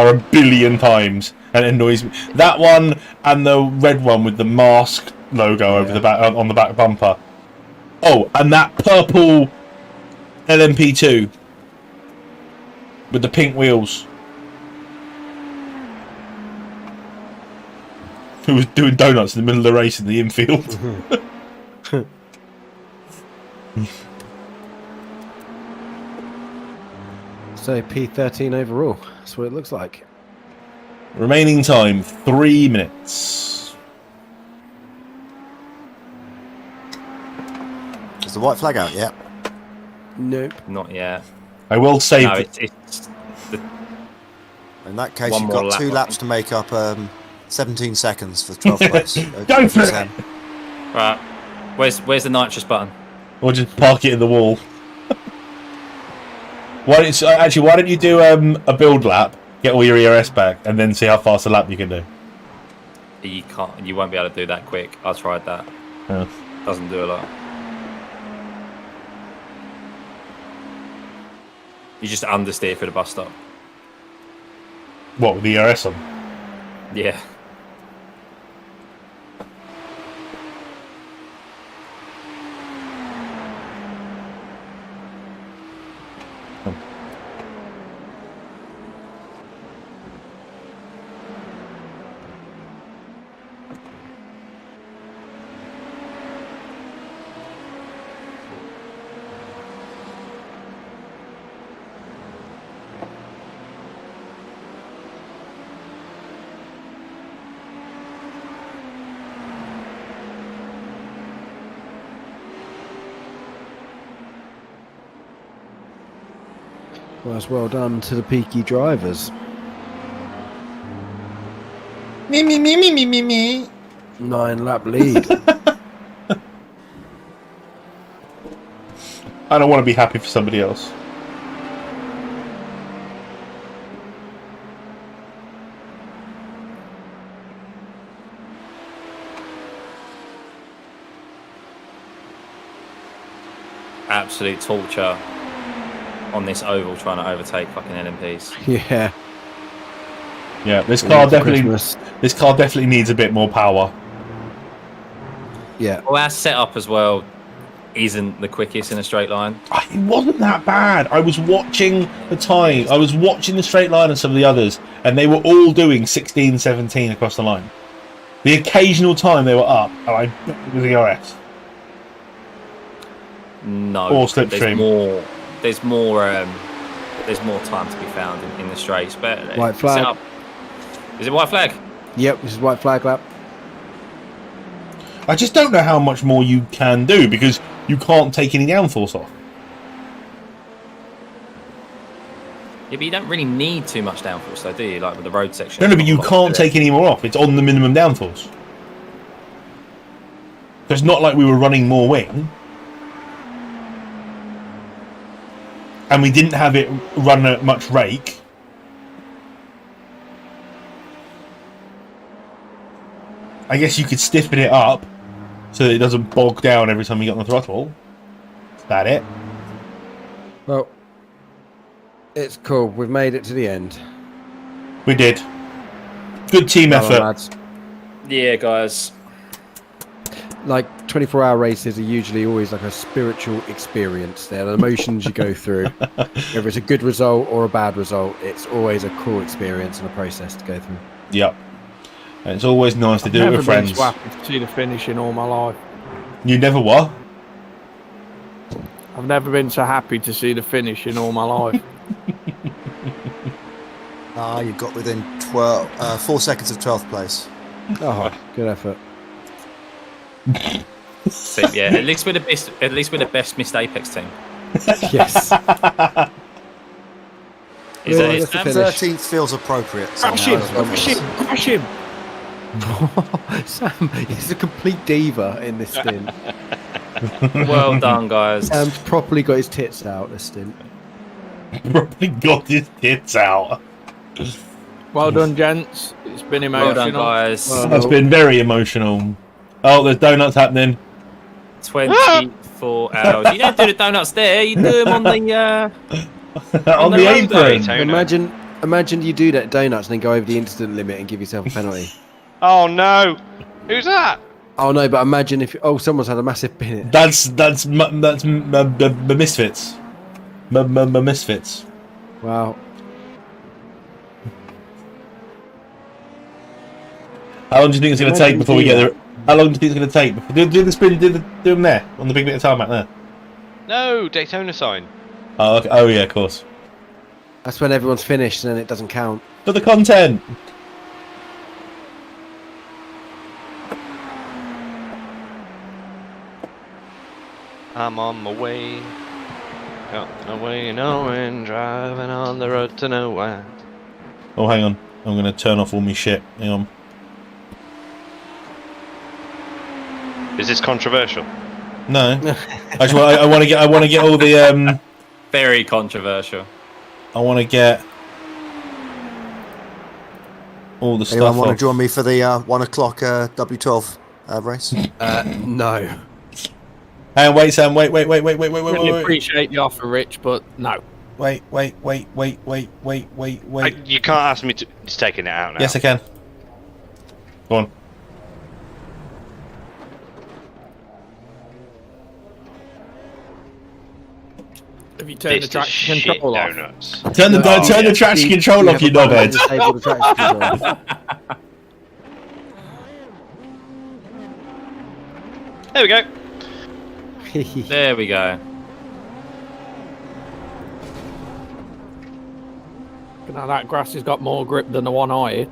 a billion times, and it annoys me. That one and the red one with the mask logo over the back on the back bumper. Oh, and that purple LMP2 with the pink wheels. Who was doing donuts in the middle of the race in the infield? So P13 overall. That's what it looks like. Remaining time 3 minutes. Is the white flag out yet? Nope. Not yet. I will say No, that it's In that case, One you've more got lap, 2 I laps think. to make up 17 seconds for 12th place. Go for it! 10. right. Where's the nitrous button? or just park it in the wall. Why don't you do a build lap, get all your ERS back, and then see how fast a lap you can do? You can't. You won't be able to do that quick. I tried that. Yeah. Doesn't do a lot. You just understeer for the bus stop. What, with the ERS on? Yeah. Well, that's well done to the peaky drivers. Me, me, me, me, me, me, me. 9-lap lead. I don't want to be happy for somebody else. Absolute torture on this oval trying to overtake fucking LMPs. Yeah. Yeah, this All car for definitely. Christmas. This car definitely needs a bit more power. Yeah. Well, our setup as well isn't the quickest in a straight line. It wasn't that bad. I was watching the time. I was watching the straight line and some of the others, and they were all doing 16, 17 across the line. The occasional time they were up, and I bet it was the RS. No, Or slipstream. There's more time to be found in the straights. But White flag. setup. Is it white flag? Yep, this is white flag lap. I just don't know how much more you can do because you can't take any downforce off. Yeah, but you don't really need too much downforce, though, do you? Like with the road section. No, but you can't take any more off. It's on the minimum downforce. So it's not like we were running more wing. And we didn't have it run at much rake. I guess you could stiffen it up so that it doesn't bog down every time you get on the throttle. Is that it? Well, it's cool. We've made it to the end. We did. Good team Well done, effort. lads. Yeah, guys. Like 24-hour races are usually always like a spiritual experience. They're the emotions you go through. Whether it's a good result or a bad result, it's always a cool experience and a process to go through. Yep. And it's always nice to do it with Never been friends. so happy to see the finish in all my life. You never what? I've never been so happy to see the finish in all my life. You got within 4 seconds of 12th place. Oh, good effort. So, yeah, at least we're the best. At least we're the best missed Apex team. Yes. Is Yeah, it? that's the Is finish. 13th feels appropriate. Crash somehow. him! Crash him! Crash him! Sam is a complete diva in this stint. Well done, guys. Sam's properly got his tits out this stint. Probably got his tits out. Well done, gents. It's been Well emotional. done, guys. That's been very emotional. Oh, there's donuts happening. 24 hours. You don't do the donuts there. You do them on the On the the road, apron. Daytona. Imagine you do that donuts and then go over the incident limit and give yourself a penalty. Oh no! Who's that? Oh no, but imagine if someone's had a massive bin it. That's misfits. Misfits. Wow. How long do you think it's going to take before we get there? How long do you think it's going to take? Do the spin. Do them there on the big bit of tarmac there. No, Daytona sign. Oh, okay. Oh yeah, of course. That's when everyone's finished and then it doesn't count. For the content. I'm on my way. Got my way knowing, driving on the road to nowhere. Oh, hang on. I'm going to turn off all my shit. Hang on. Is this controversial? No. I want to get all the very controversial. I want to get all the Anyone stuff want to off. join me for the 1 o'clock W12 race? No. And wait, Sam. Wait. Really appreciate the offer, Rich, but no. Wait. You can't ask me to. He's taking it out now. Yes, I can. Go on. Have you turned the traction control off? Donuts. Turn the traction control off, you knobhead. Disable the traction control. There we go. There we go. Now that grass has got more grip than the one I hit.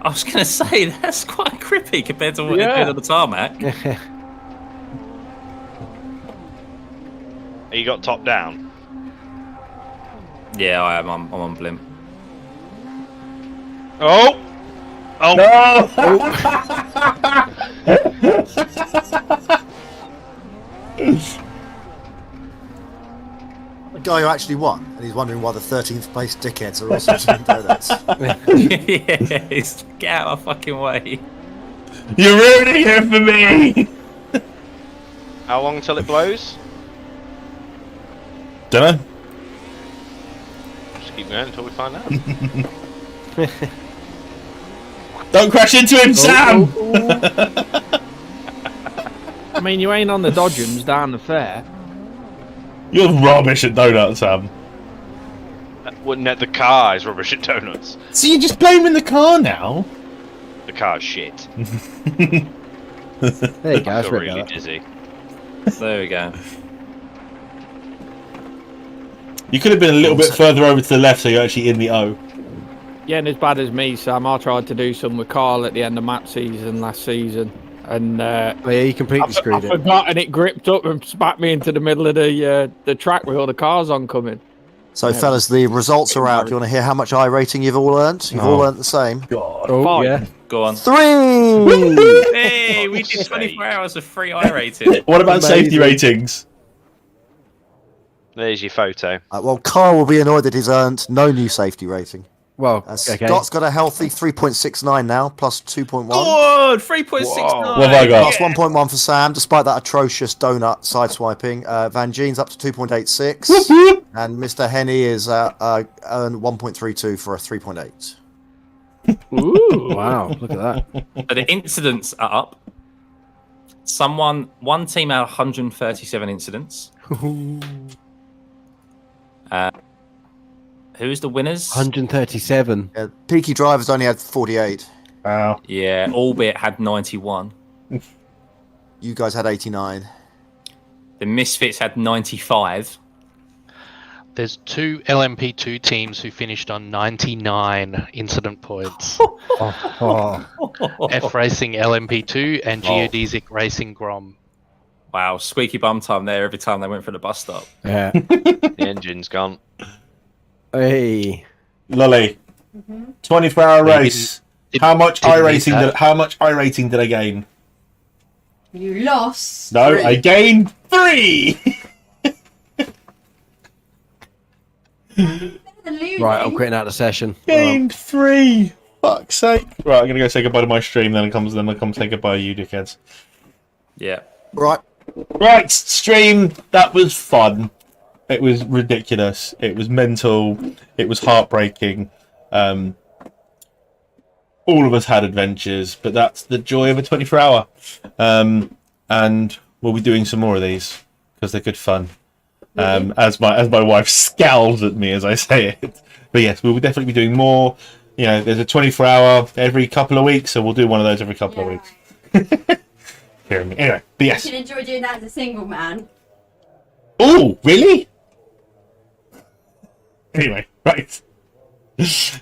I was going to say that's quite grippy compared to what you Yeah. did on the tarmac. You got top down. Yeah, I am. I'm on blimp. Oh! Oh! No! The guy who actually won, and he's wondering why the 13th place dickheads are also doing donuts. Yes, get out of my fucking way. You're ruining it for me! How long till it blows? Dunno. Just keep going until we find out. Don't crash into him, Sam! I mean, you ain't on the Dodgems down the fair. You're rubbish at donuts, Sam. Wouldn't the car is rubbish at donuts? So you're just blaming the car now? The car's shit. There you go. I That's feel really really dizzy. There we go. You could have been a little bit further over to the left so you're actually in the O. Yeah, and as bad as me, Sam. I tried to do some with Carl at the end of map season last season, and Oh, yeah, you completely I screwed it. forgot, and it gripped up and spat me into the middle of the track with all the cars oncoming. So, fellas, the results are out. Do you want to hear how much I rating you've all earned? You've all earned the same. God. Oh, Fine. yeah. Go on. 3! Hey, we did 24 hours of free I rating. What about safety Amazing. ratings? There's your photo. Well, Carl will be annoyed that he's earned no new safety rating. Well, okay. Scott's got a healthy 3.69 now, plus 2.1. Good, 3.69. What have I got? Plus 1.1 for Sam, despite that atrocious donut sideswiping. Vangeen's up to 2.86. And Mr. Henny is earned 1.32 for a 3.8. Ooh, Wow, look at that. So the incidents are up. One team had 137 incidents. Who's the winners? 137. Peaky Drivers only had 48. Wow. Yeah, Albeit had 91. You guys had 89. The Misfits had 95. There's 2 LMP2 teams who finished on 99 incident points. F Racing LMP2 and Geodesic Racing Grom. Wow, squeaky bum time there every time they went for the bus stop. Yeah. The engine's gone. Hey. Lolly. 24-hour race. How much didn't iRating did I gain? You lost. No, I gained 3! Right, I'm quitting out the session. Gained 3! Fuck's sake. Right, I'm gonna go say goodbye to my stream, then I'll come say goodbye to you, dickheads. Yeah. Right. Right, stream, that was fun. It was ridiculous. It was mental. It was heartbreaking. All of us had adventures, but that's the joy of a 24-hour. And we'll be doing some more of these because they're good fun. As my wife scowls at me as I say it. But yes, we will definitely be doing more. You know, there's a 24-hour every couple of weeks, so we'll do one of those every couple of weeks. Hearing me. Anyway, but yes. You can enjoy doing that as a single man. Oh, really? Anyway, right.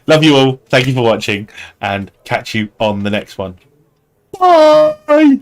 Love you all. Thank you for watching, and catch you on the next one. Bye.